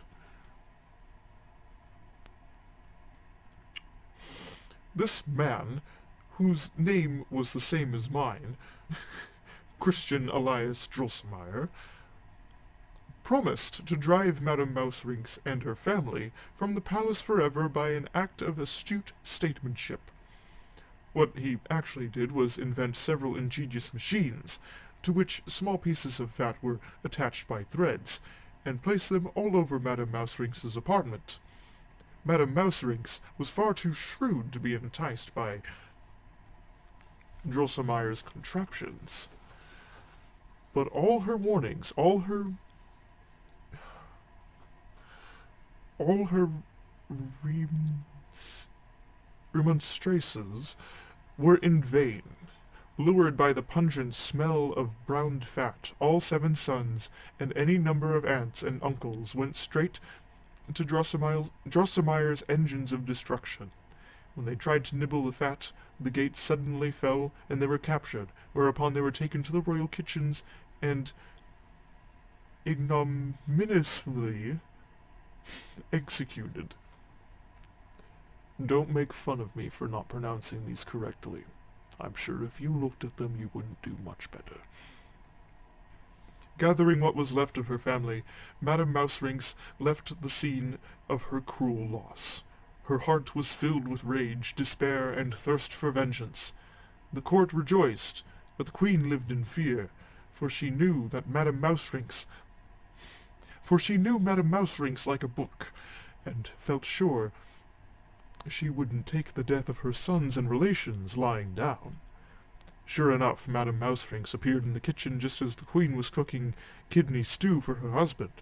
This man, whose name was the same as mine, Christian Elias Drosselmeyer, promised to drive Madame Mouserings and her family from the palace forever by an act of astute statesmanship. What he actually did was invent several ingenious machines, to which small pieces of fat were attached by threads, and place them all over Madame Mouserings' apartment. Madame Mouserings was far too shrewd to be enticed by Drosselmeyer's contraptions. But all her warnings, all her remonstrances were in vain. Lured by the pungent smell of browned fat, all 7 sons and any number of aunts and uncles went straight to Drosselmeyer's engines of destruction. When they tried to nibble the fat, the gate suddenly fell, and they were captured, whereupon they were taken to the royal kitchens and ignominiously executed. Don't make fun of me for not pronouncing these correctly. I'm sure if you looked at them you wouldn't do much better. Gathering what was left of her family, Madame Mouserings left the scene of her cruel loss. Her heart was filled with rage, despair, and thirst for vengeance. The court rejoiced, but the queen lived in fear, for she knew Madame Mouserings like a book, and felt sure she wouldn't take the death of her sons and relations lying down. Sure enough, Madame Mouserings appeared in the kitchen just as the queen was cooking kidney stew for her husband,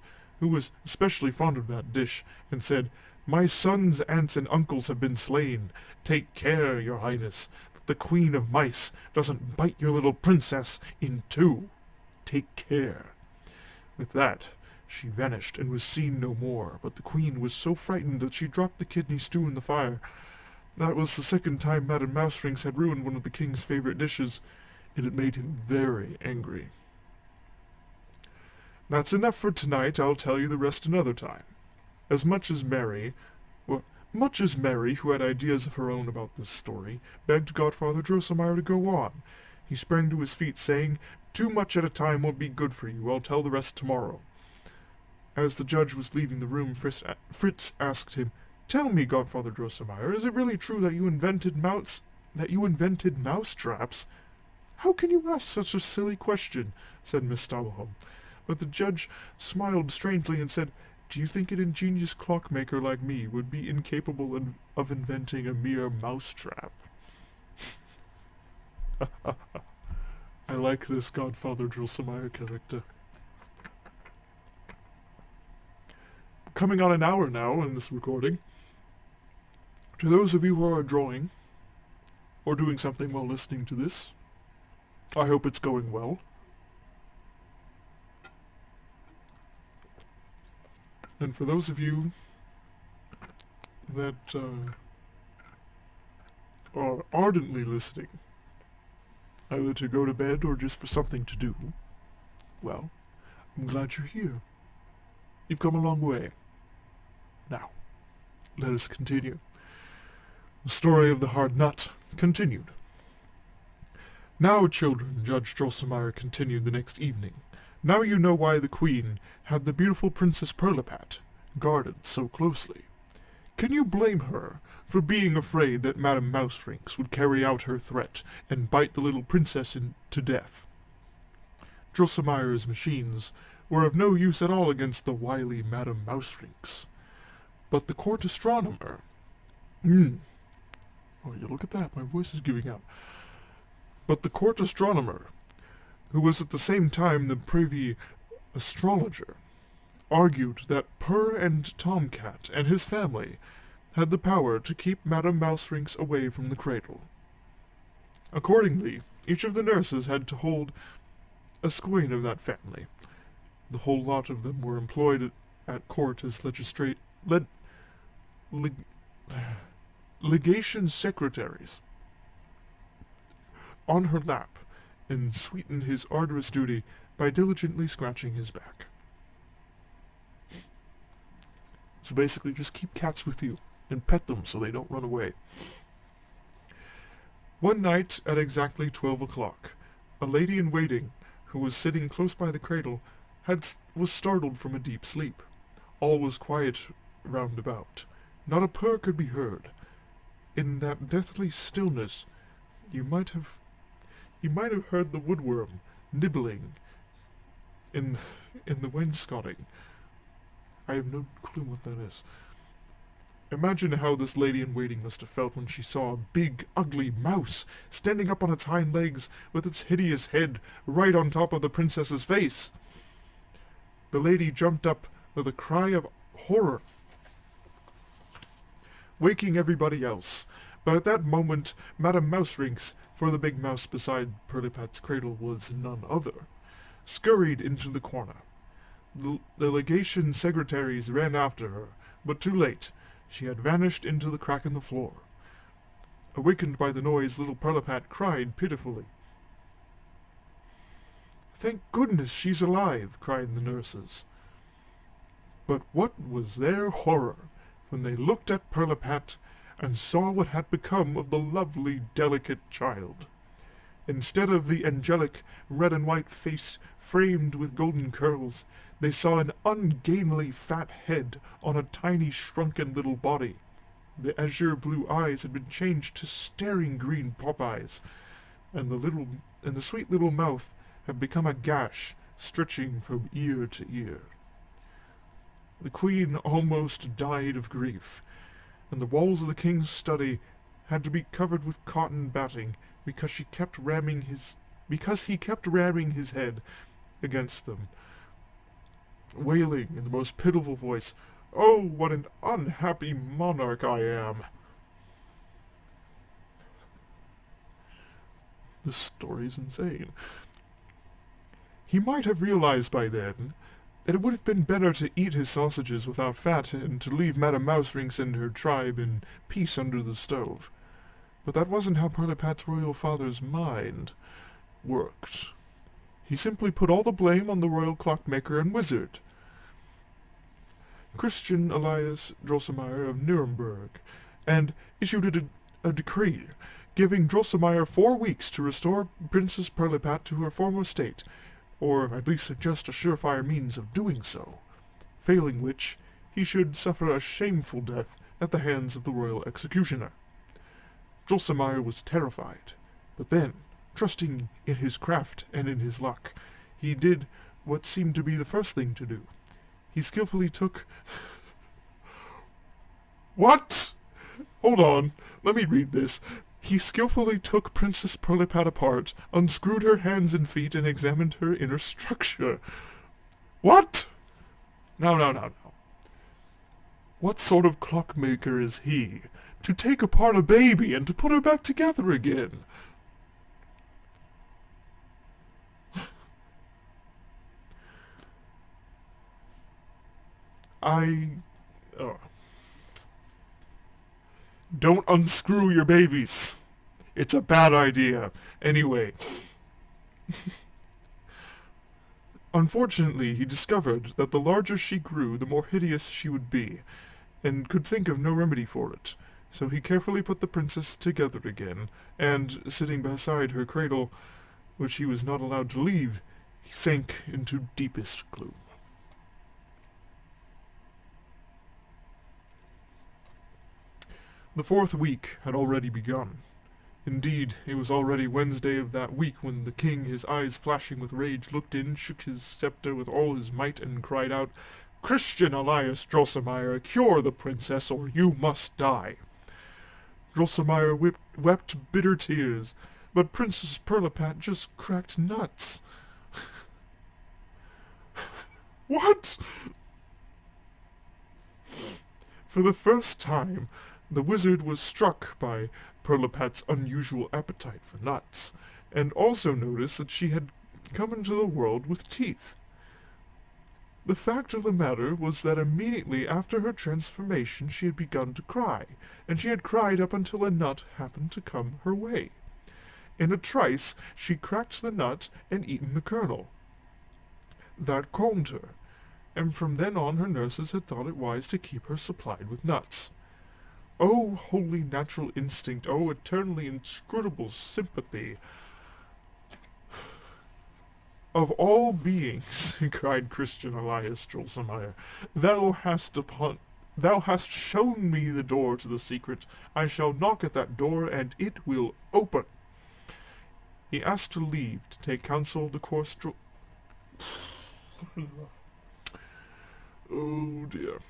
who was especially fond of that dish, and said, "My sons, aunts, and uncles have been slain. Take care, your highness, that the queen of mice doesn't bite your little princess in 2. Take care." With that, she vanished and was seen no more, but the queen was so frightened that she dropped the kidney stew in the fire. That was the 2nd time Madame Mouserings had ruined one of the king's favorite dishes, and it made him very angry. That's enough for tonight. I'll tell you the rest another time. Much as Mary, who had ideas of her own about this story, begged Godfather Drosselmeyer to go on, he sprang to his feet, saying, "Too much at a time won't be good for you. I'll tell the rest tomorrow." As the judge was leaving the room, Fritz asked him, "Tell me, Godfather Drosselmeyer, is it really true that you invented mouse traps?" "How can you ask such a silly question?" said Miss Stahlbaum. But the judge smiled strangely and said, Do you think an ingenious clockmaker like me would be incapable of inventing a mere mousetrap? I like this Godfather Drosselmeyer character. Coming on an hour now in this recording. To those of you who are drawing, or doing something while listening to this, I hope it's going well. And for those of you that are ardently listening, either to go to bed or just for something to do, well, I'm glad you're here. You've come a long way. Now, let us continue. The story of the hard nut continued. Now, children, Judge Drosselmeyer continued the next evening, now you know why the Queen had the beautiful Princess Pirlipat guarded so closely. Can you blame her for being afraid that Madame Mousetrix would carry out her threat and bite the little princess to death? Drosselmeyer's machines were of no use at all against the wily Madame Mousetrix. But the court astronomer... Oh, you look at that, my voice is giving out. But the court astronomer, who was at the same time the privy astrologer, argued that Purr and Tomcat and his family had the power to keep Madame Mousetrix away from the cradle. Accordingly, each of the nurses had to hold a swain of that family. The whole lot of them were employed at court as legation secretaries. On her lap, and sweetened his arduous duty by diligently scratching his back. So basically, just keep cats with you, and pet them so they don't run away. One night, at exactly 12 o'clock, a lady-in-waiting, who was sitting close by the cradle, was startled from a deep sleep. All was quiet round about. Not a purr could be heard. In that deathly stillness, you might have heard the woodworm nibbling in the wainscoting. I have no clue what that is. Imagine how this lady-in-waiting must have felt when she saw a big, ugly mouse standing up on its hind legs with its hideous head right on top of the princess's face. The lady jumped up with a cry of horror, waking everybody else. But at that moment, Madame Mousetrix, for the big mouse beside Pirlipat's cradle was none other, scurried into the corner. The legation secretaries ran after her, but too late. She had vanished into the crack in the floor. Awakened by the noise, little Pirlipat cried pitifully. "Thank goodness she's alive!" cried the nurses. But what was their horror when they looked at Pirlipat and saw what had become of the lovely, delicate child. Instead of the angelic red and white face framed with golden curls, they saw an ungainly fat head on a tiny shrunken little body. The azure blue eyes had been changed to staring green pop-eyes, and the sweet little mouth had become a gash stretching from ear to ear. The Queen almost died of grief, and the walls of the king's study had to be covered with cotton batting because he kept ramming his head against them, wailing in the most pitiful voice, "Oh, what an unhappy monarch I am!" This story's insane. He might have realized by then that it would have been better to eat his sausages without fat and to leave Madame Mousetrix and her tribe in peace under the stove. But that wasn't how Pirlipat's royal father's mind worked. He simply put all the blame on the royal clockmaker and wizard, Christian Elias Drosselmeyer of Nuremberg, and issued a decree giving Drosselmeyer 4 weeks to restore Princess Pirlipat to her former state, or at least suggest a surefire means of doing so, failing which he should suffer a shameful death at the hands of the royal executioner. Drosselmeyer was terrified, but then, trusting in his craft and in his luck, he did what seemed to be the first thing to do. He skillfully took... What? Hold on. Let me read this. He skillfully took Princess Pirlipat apart, unscrewed her hands and feet, and examined her inner structure. What? No. What sort of clockmaker is he, to take apart a baby and to put her back together again? Don't unscrew your babies. It's a bad idea. Anyway. Unfortunately, he discovered that the larger she grew, the more hideous she would be, and could think of no remedy for it. So he carefully put the princess together again, and, sitting beside her cradle, which he was not allowed to leave, he sank into deepest gloom. The 4th week had already begun. Indeed, it was already Wednesday of that week when the king, his eyes flashing with rage, looked in, shook his scepter with all his might, and cried out, "Christian Elias Drosselmeyer, cure the princess, or you must die!" Drosselmeyer wept bitter tears, but Princess Pirlipat just cracked nuts. What? For the first time, the wizard was struck by Pirlipat's unusual appetite for nuts, and also noticed that she had come into the world with teeth. The fact of the matter was that immediately after her transformation she had begun to cry, and she had cried up until a nut happened to come her way. In a trice she cracked the nut and eaten the kernel. That calmed her, and from then on her nurses had thought it wise to keep her supplied with nuts. Oh, holy natural instinct, oh, eternally inscrutable sympathy of all beings, cried Christian Elias Drosselmeyer, thou hast shown me the door to the secret. I shall knock at that door, and it will open. He asked to leave to take counsel of the course. Oh dear.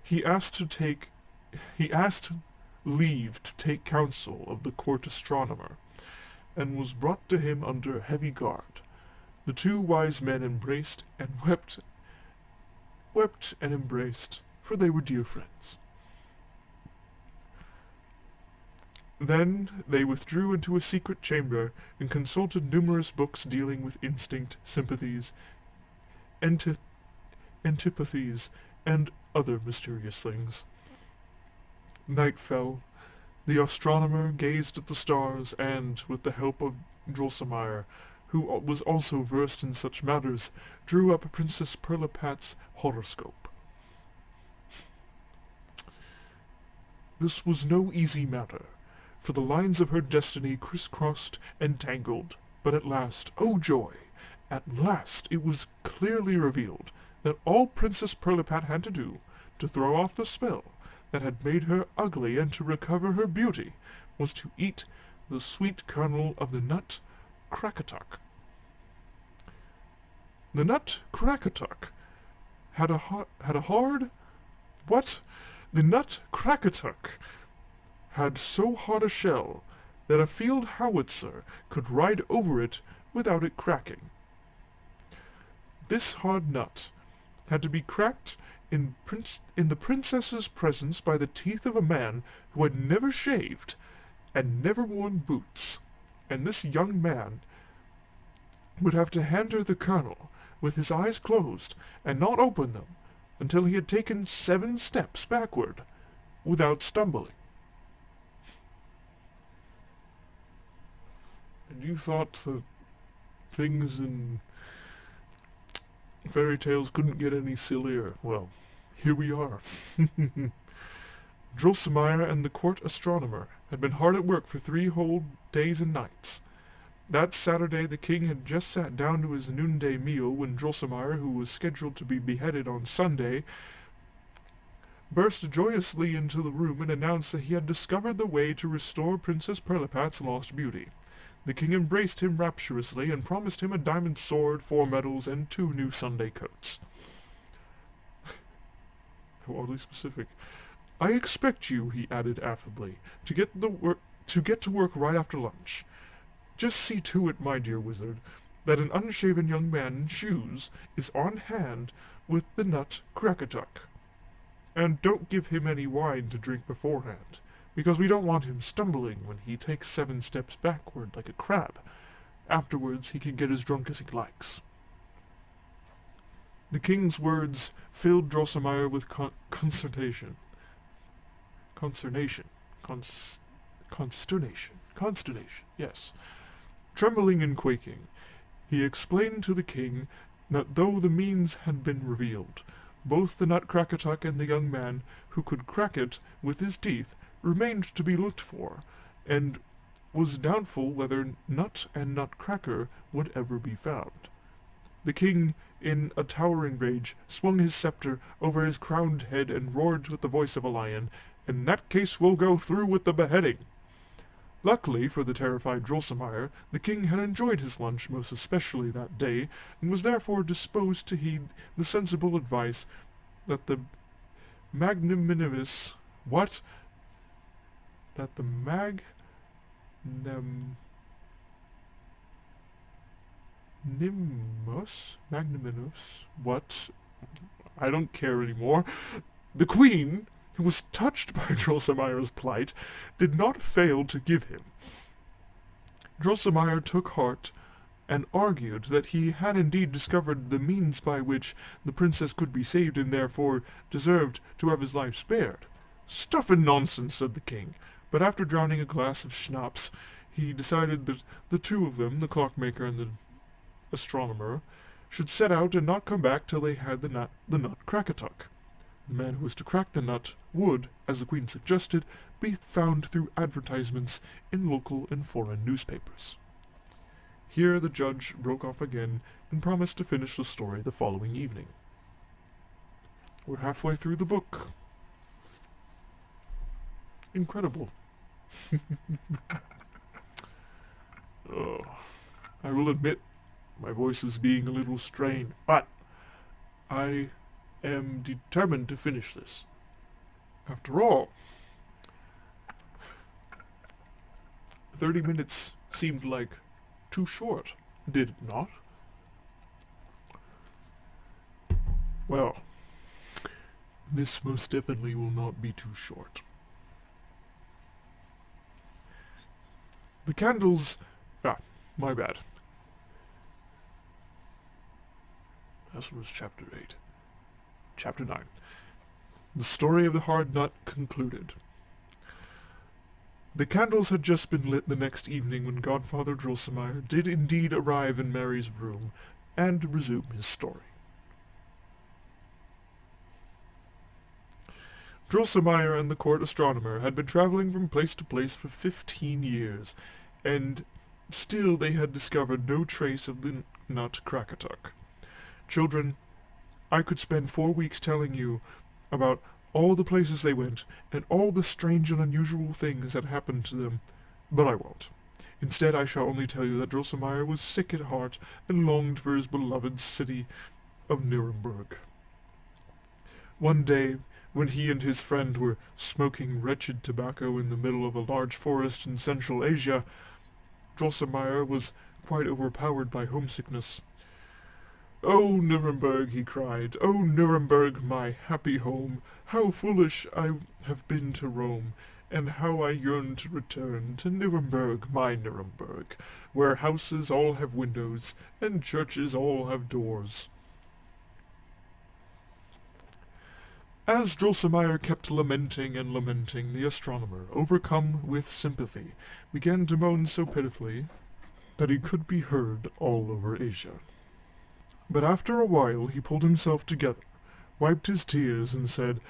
He asked leave to take counsel of the court astronomer, and was brought to him under heavy guard. The 2 wise men embraced and wept and embraced, for they were dear friends. Then they withdrew into a secret chamber and consulted numerous books dealing with instinct, sympathies, antipathies, and other mysterious things. Night fell. The astronomer gazed at the stars, and, with the help of Drosselmeyer, who was also versed in such matters, drew up Princess Pirlipat's horoscope. This was no easy matter, for the lines of her destiny crisscrossed and tangled, but at last, oh joy! At last it was clearly revealed that all Princess Pirlipat had to do to throw off the spell that had made her ugly and to recover her beauty was to eat the sweet kernel of the nut Crackatuck. The nut Crackatuck had a hard... What? The nut Crackatuck had so hard a shell that a field howitzer could ride over it without it cracking. This hard nut had to be cracked in the princess's presence by the teeth of a man who had never shaved and never worn boots, and this young man would have to hand her the kernel with his eyes closed and not open them until he had taken 7 steps backward without stumbling. And you thought that things in fairy tales couldn't get any sillier. Well, here we are. Drosselmeyer and the court astronomer had been hard at work for 3 whole days and nights. That Saturday the king had just sat down to his noonday meal when Drosselmeyer, who was scheduled to be beheaded on Sunday, burst joyously into the room and announced that he had discovered the way to restore Princess Pirlipat's lost beauty. The king embraced him rapturously and promised him a diamond sword, 4 medals, and 2 new Sunday coats. How oddly specific. I expect you, he added affably, to get to work right after lunch. Just see to it, my dear wizard, that an unshaven young man in shoes is on hand with the Nutcracker. And don't give him any wine to drink beforehand, because we don't want him stumbling when he takes 7 steps backward like a crab. Afterwards he can get as drunk as he likes. The king's words filled Drosselmeyer with consternation. Consternation, yes. Trembling and quaking, he explained to the king that though the means had been revealed, both the Nutcracker and the young man who could crack it with his teeth remained to be looked for, and was doubtful whether Nut and Nutcracker would ever be found. The king, in a towering rage, swung his scepter over his crowned head and roared with the voice of a lion, "In that case we'll go through with the beheading." Luckily for the terrified Drosselmeyer, the king had enjoyed his lunch most especially that day, and was therefore disposed to heed the sensible advice that the magnanimous I don't care anymore. The queen, who was touched by Drosselmeyer's plight, did not fail to give him. Drosselmeyer took heart, and argued that he had indeed discovered the means by which the princess could be saved, and therefore deserved to have his life spared. "Stuff and nonsense," said the king, but after drowning a glass of schnapps, he decided that the two of them, the clockmaker and the astronomer, should set out and not come back till they had the Nutcracker. The man who was to crack the nut would, as the queen suggested, be found through advertisements in local and foreign newspapers. Here the judge broke off again and promised to finish the story the following evening. We're halfway through the book. Incredible. Oh, I will admit my voice is being a little strained, but I am determined to finish this. After all, 30 minutes seemed like too short, did it not? Well, this most definitely will not be too short. The candles... my bad. That was Chapter 8. Chapter 9. The story of the hard nut concluded. The candles had just been lit the next evening when Godfather Drosselmeyer did indeed arrive in Mary's room and resume his story. Drosselmeyer and the court astronomer had been travelling from place to place for 15 years, and still they had discovered no trace of the Nutcracker. Children, I could spend 4 weeks telling you about all the places they went, and all the strange and unusual things that happened to them, but I won't. Instead, I shall only tell you that Drosselmeyer was sick at heart and longed for his beloved city of Nuremberg. One day, when he and his friend were smoking wretched tobacco in the middle of a large forest in Central Asia, Drosselmeyer was quite overpowered by homesickness. "Oh, Nuremberg," he cried, "oh, Nuremberg, my happy home! How foolish I have been to roam, and how I yearn to return to Nuremberg, my Nuremberg, where houses all have windows, and churches all have doors." As Drosselmeyer kept lamenting and lamenting, the astronomer, overcome with sympathy, began to moan so pitifully that he could be heard all over Asia. But after a while he pulled himself together, wiped his tears, and said,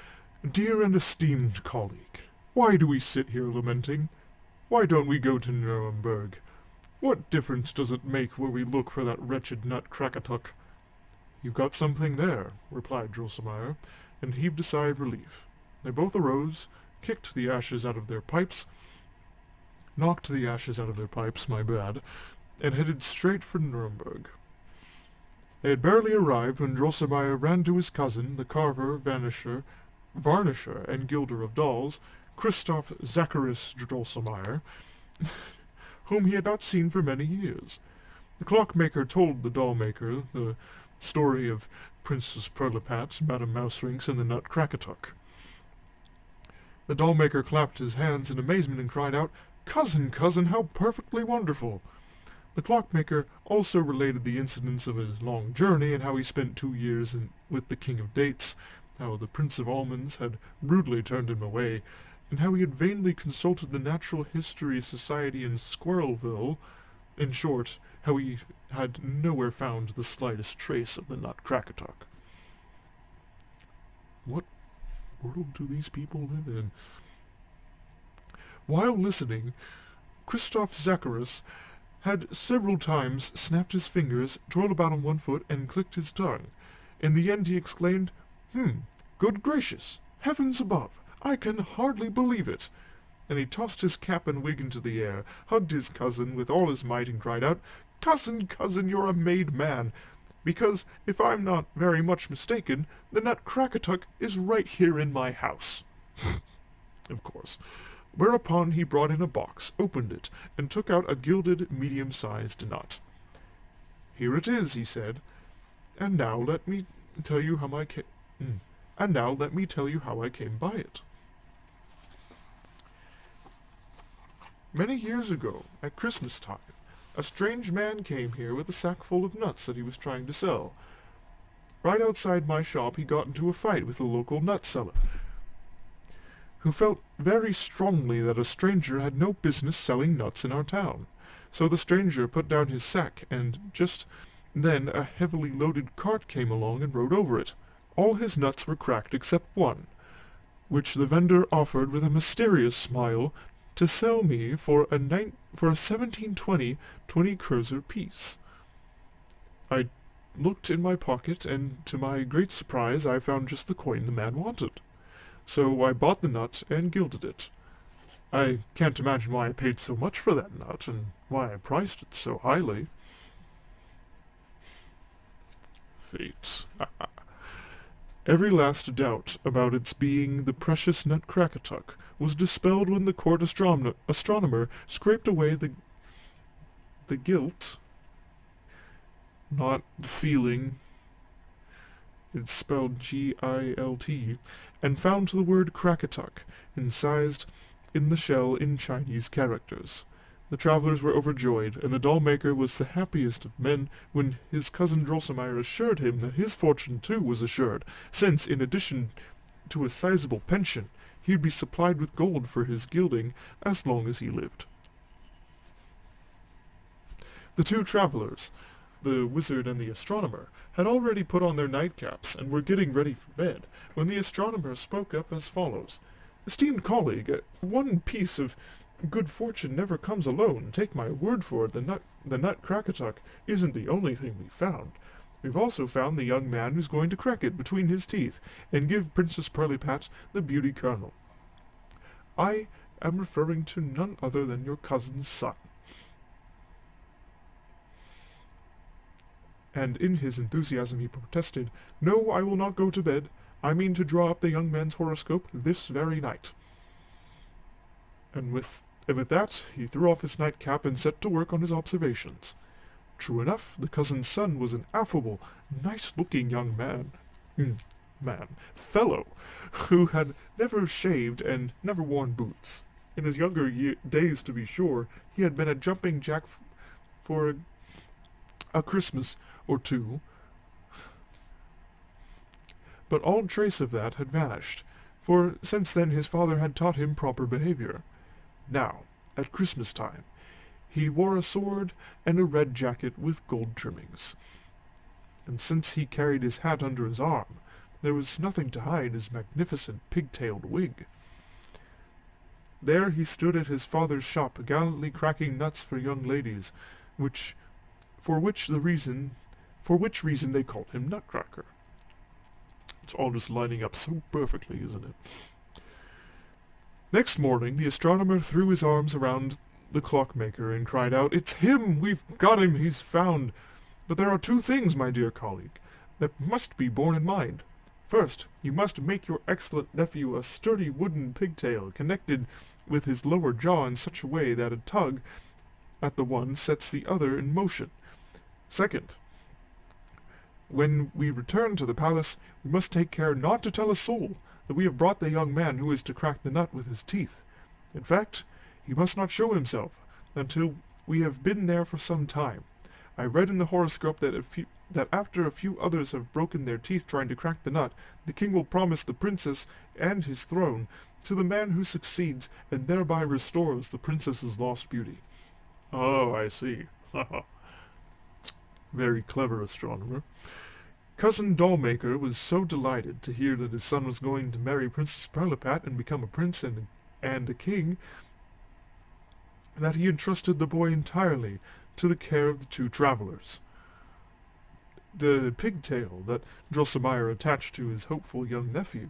"Dear and esteemed colleague, why do we sit here lamenting? Why don't we go to Nuremberg? What difference does it make where we look for that wretched Nutcracker?" "You've got something there," replied Drosselmeyer, and heaved a sigh of relief. They both arose, knocked the ashes out of their pipes, and headed straight for Nuremberg. They had barely arrived when Drosselmeyer ran to his cousin, the carver, vanisher, varnisher and gilder of dolls, Christoph Zacharias Drosselmeyer, whom he had not seen for many years. The clockmaker told the doll-maker the story of Princess Pirlipat, Madame Mouserings, and the Nutcracker. The doll-maker clapped his hands in amazement and cried out, "Cousin, cousin, how perfectly wonderful!" The clockmaker also related the incidents of his long journey, and how he spent 2 years with the King of Dates, how the Prince of Almonds had rudely turned him away, and how he had vainly consulted the Natural History Society in Squirrelville. In short, how he had nowhere found the slightest trace of the Nutcracker. What world do these people live in? While listening, Christoph Zacharias had several times snapped his fingers, twirled about on one foot, and clicked his tongue. In the end he exclaimed, Good gracious! Heavens above! I can hardly believe it!" And he tossed his cap and wig into the air, hugged his cousin with all his might, and cried out, "Cousin, cousin, you're a made man! Because, if I'm not very much mistaken, the Nutcracker is right here in my house." Of course. Whereupon he brought in a box, opened it, and took out a gilded, medium-sized nut. "Here it is," he said, "and now let me tell you how I came by it. Many years ago, at Christmas time, a strange man came here with a sack full of nuts that he was trying to sell. Right outside my shop he got into a fight with a local nut seller, who felt very strongly that a stranger had no business selling nuts in our town. So the stranger put down his sack, and just then a heavily loaded cart came along and rode over it. All his nuts were cracked except one, which the vendor offered with a mysterious smile to sell me for a 1720 20-kurzer piece. I looked in my pocket, and to my great surprise I found just the coin the man wanted. So I bought the nut and gilded it. I can't imagine why I paid so much for that nut, and why I priced it so highly. Fate. Every last doubt about its being the precious Nutcracker was dispelled when the court astronomer scraped away the gilt, not the feeling, it's spelled G-I-L-T, and found the word Krakatuk incised in the shell in Chinese characters. The travelers were overjoyed, and the doll-maker was the happiest of men when his cousin Drosselmeyer assured him that his fortune too was assured, since, in addition to a sizable pension, he'd be supplied with gold for his gilding as long as he lived. The two travelers, the wizard and the astronomer, had already put on their nightcaps and were getting ready for bed, when the astronomer spoke up as follows. "Esteemed colleague, one piece of good fortune never comes alone. Take my word for it, the Nutcracker isn't the only thing we found. We've also found the young man who's going to crack it between his teeth and give Princess Pirlipat the beauty kernel. I am referring to none other than your cousin's son." And in his enthusiasm he protested, "No, I will not go to bed. I mean to draw up the young man's horoscope this very night." And with that, he threw off his nightcap and set to work on his observations. True enough, the cousin's son was an affable, nice-looking young fellow, who had never shaved and never worn boots. In his younger days, to be sure, he had been a jumping jack for a Christmas or two, but all trace of that had vanished, for since then his father had taught him proper behavior. Now, at Christmas time, he wore a sword and a red jacket with gold trimmings, and since he carried his hat under his arm, there was nothing to hide his magnificent pig-tailed wig. There he stood at his father's shop, gallantly cracking nuts for young ladies, for which reason they called him Nutcracker. It's all just lining up so perfectly, isn't it? Next morning, the astronomer threw his arms around the clockmaker and cried out, "It's him! We've got him! He's found! But there are two things, my dear colleague, that must be borne in mind. First, you must make your excellent nephew a sturdy wooden pigtail connected with his lower jaw in such a way that a tug at the one sets the other in motion. Second, when we return to the palace, we must take care not to tell a soul that we have brought the young man who is to crack the nut with his teeth. In fact, he must not show himself until we have been there for some time. I read in the horoscope that after a few others have broken their teeth trying to crack the nut, the king will promise the princess and his throne to the man who succeeds and thereby restores the princess's lost beauty. Oh, I see. Very clever astronomer. Cousin Dollmaker was so delighted to hear that his son was going to marry Princess Pirlipat and become a prince and a king, that he entrusted the boy entirely to the care of the two travelers. The pigtail that Drosselmeyer attached to his hopeful young nephew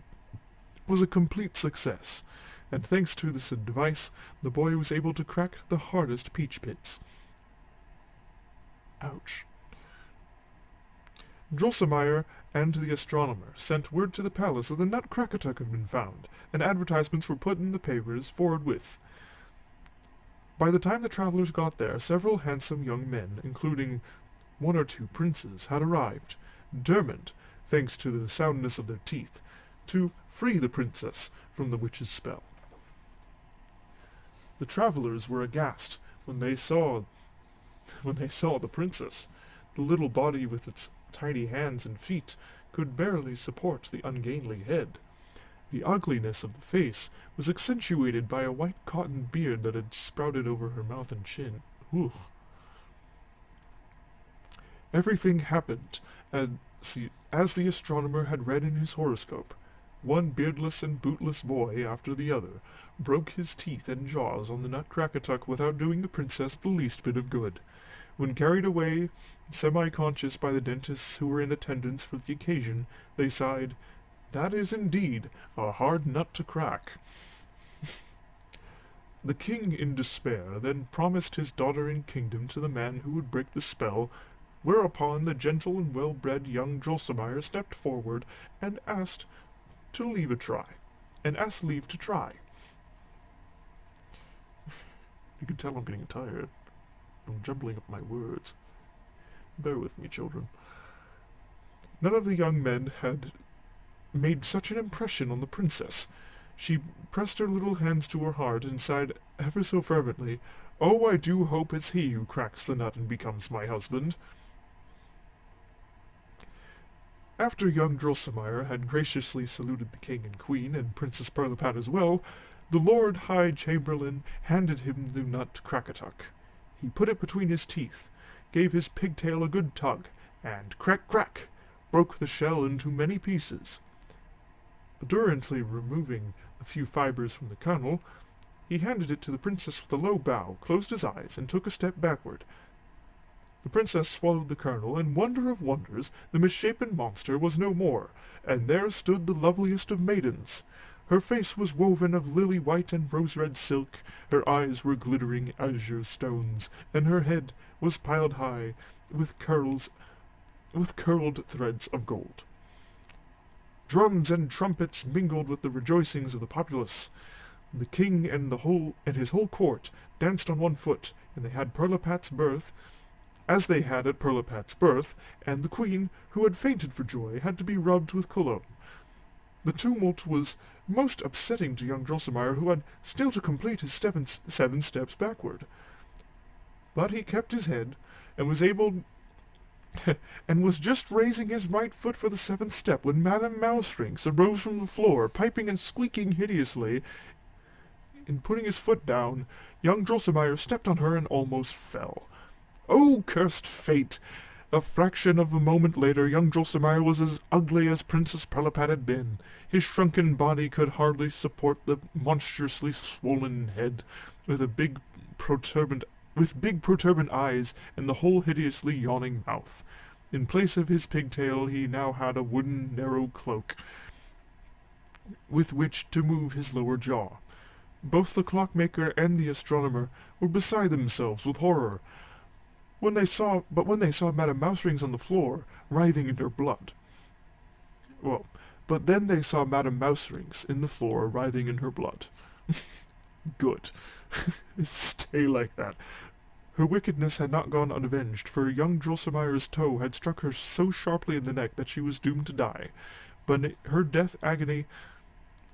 was a complete success, and thanks to this device the boy was able to crack the hardest peach pits. Ouch. Drosselmeyer and the astronomer sent word to the palace that the Nutcracker had been found, and advertisements were put in the papers forthwith. By the time the travelers got there, several handsome young men, including one or two princes, had arrived, determined, thanks to the soundness of their teeth, to free the princess from the witch's spell. The travelers were aghast when they saw the princess. The little body with its tiny hands and feet could barely support the ungainly head. The ugliness of the face was accentuated by a white cotton beard that had sprouted over her mouth and chin. Ooh. Everything happened as the astronomer had read in his horoscope. One beardless and bootless boy after the other broke his teeth and jaws on the Nutcracker without doing the princess the least bit of good. When carried away, semi-conscious by the dentists who were in attendance for the occasion, they sighed, "That is indeed a hard nut to crack." The king, in despair, then promised his daughter and kingdom to the man who would break the spell, whereupon the gentle and well-bred young Drosselmeyer stepped forward and asked leave to try. You can tell I'm getting tired. I'm jumbling up my words. Bear with me, children. None of the young men had made such an impression on the princess. She pressed her little hands to her heart and sighed ever so fervently, "Oh, I do hope it's he who cracks the nut and becomes my husband." After young Drosselmeyer had graciously saluted the king and queen, and Princess Pirlipat as well, the Lord High Chamberlain handed him the Nutcracker. He put it between his teeth, gave his pigtail a good tug, and crack, crack, broke the shell into many pieces. Adroitly removing a few fibers from the kernel, he handed it to the princess with a low bow, closed his eyes, and took a step backward. The princess swallowed the kernel, and wonder of wonders, the misshapen monster was no more, and there stood the loveliest of maidens. Her face was woven of lily-white and rose-red silk, her eyes were glittering azure stones, and her head was piled high with curled threads of gold. Drums and trumpets mingled with the rejoicings of the populace. The king and his whole court danced on one foot, and they had Pirlipat's birth, as they had at Pirlipat's birth, and the queen, who had fainted for joy, had to be rubbed with cologne. The tumult was most upsetting to young Drosselmeyer, who had still to complete his 7 steps backward. But he kept his head, and was just raising his right foot for the 7th step when Madame Mouserings arose from the floor, piping and squeaking hideously. In putting his foot down, young Drosselmeyer stepped on her and almost fell. Oh, cursed fate! A fraction of a moment later, young Drosselmeyer was as ugly as Princess Pirlipat had been. His shrunken body could hardly support the monstrously swollen head, with big protuberant eyes and the whole hideously yawning mouth. In place of his pigtail, he now had a wooden narrow cloak with which to move his lower jaw. Both the clockmaker and the astronomer were beside themselves with horror when they saw Madame Mouserings on the floor, writhing in her blood. Well, But then they saw Madame Mouserings in the floor, writhing in her blood. Good. Stay like that. Her wickedness had not gone unavenged, for young Drosselmeyer's toe had struck her so sharply in the neck that she was doomed to die. But in her death agony,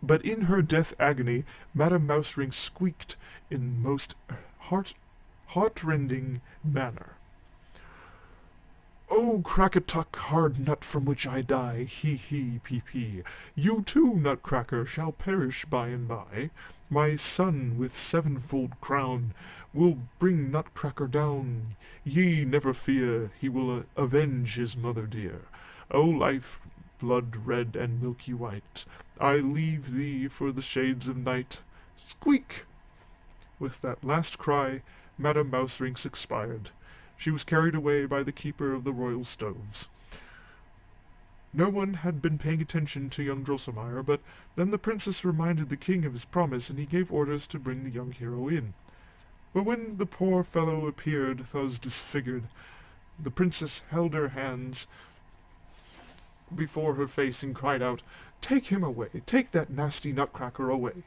Madame Mouserings squeaked in most heart-rending manner. "Oh, Crackatuck, hard nut from which I die, hee, pee. You too, Nutcracker, shall perish by and by. My son with sevenfold crown will bring Nutcracker down. Ye never fear, he will avenge his mother dear. O life, blood red and milky white, I leave thee for the shades of night. Squeak!" With that last cry, Madame Mouserings expired. She was carried away by the keeper of the royal stoves. No one had been paying attention to young Drosselmeyer, but then the princess reminded the king of his promise, and he gave orders to bring the young hero in. But when the poor fellow appeared thus disfigured, the princess held her hands before her face and cried out, "Take him away! Take that nasty Nutcracker away!"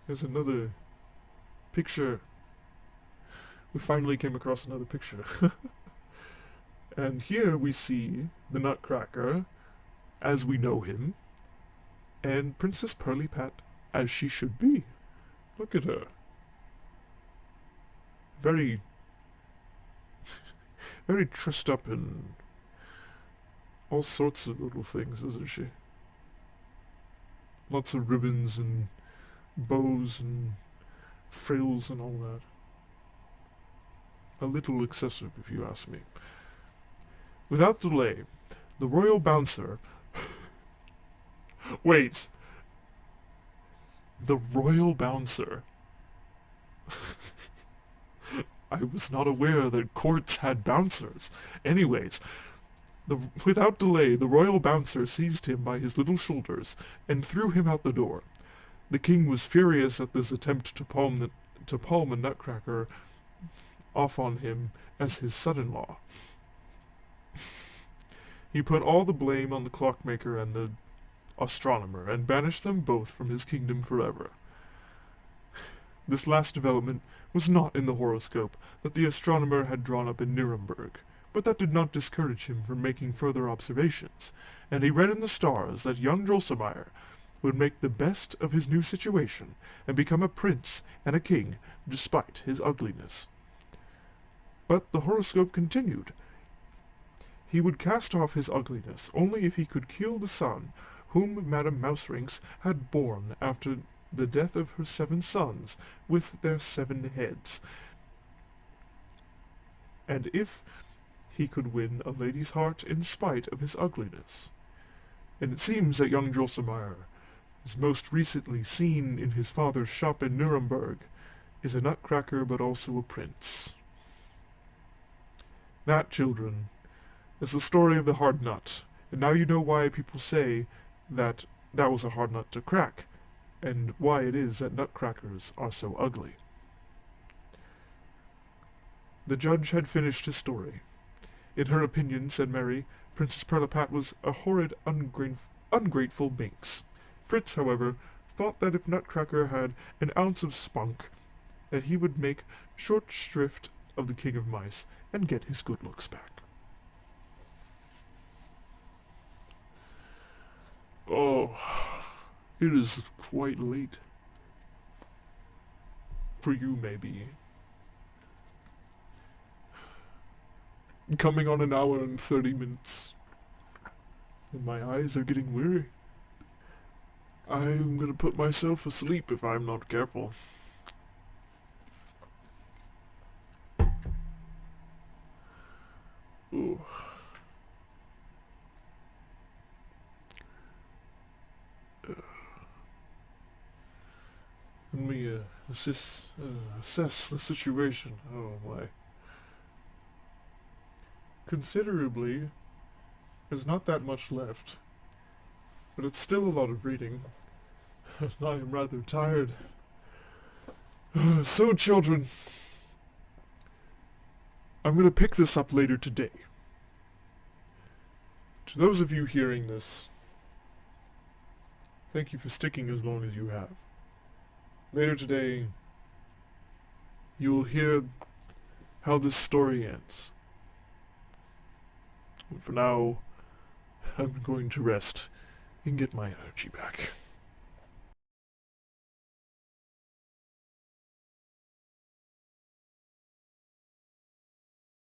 There's another picture. We finally came across another picture. And here we see the Nutcracker as we know him, and Princess Pirlipat as she should be. Look at her. Very dressed up in all sorts of little things, isn't she? Lots of ribbons and bows and frills and all that. A little excessive, if you ask me. Without delay, the royal bouncer... Wait! The royal bouncer... I was not aware that courts had bouncers. Anyways, without delay, the royal bouncer seized him by his little shoulders and threw him out the door. The king was furious at this attempt to palm a Nutcracker off on him as his son-in-law. He put all the blame on the clockmaker and the astronomer, and banished them both from his kingdom forever. This last development was not in the horoscope that the astronomer had drawn up in Nuremberg, but that did not discourage him from making further observations, and he read in the stars that young Drosselmeyer would make the best of his new situation and become a prince and a king despite his ugliness. But the horoscope continued. He would cast off his ugliness only if he could kill the son whom Madame Mouserings had borne after the death of her 7 sons with their 7 heads, and if he could win a lady's heart in spite of his ugliness. And it seems that young Drosselmeyer, as most recently seen in his father's shop in Nuremberg, is a Nutcracker but also a prince. That, children, is the story of the hard nut, and now you know why people say that that was a hard nut to crack, and why it is that nutcrackers are so ugly. The judge had finished his story. In her opinion, said Mary, Princess Pirlipat was a horrid, ungrateful minx. Fritz, however, thought that if Nutcracker had an ounce of spunk, that he would make short shrift of the King of Mice and get his good looks back. Oh, it is quite late. For you, maybe. Coming on an hour and 30 minutes. And my eyes are getting weary. I'm gonna put myself asleep if I'm not careful. Ooh. Let me assess the situation. Oh my. Considerably, there's not that much left, but it's still a lot of reading. I am rather tired. So, children, I'm going to pick this up later today. To those of you hearing this, thank you for sticking as long as you have. Later today, you will hear how this story ends. But for now, I'm going to rest and get my energy back.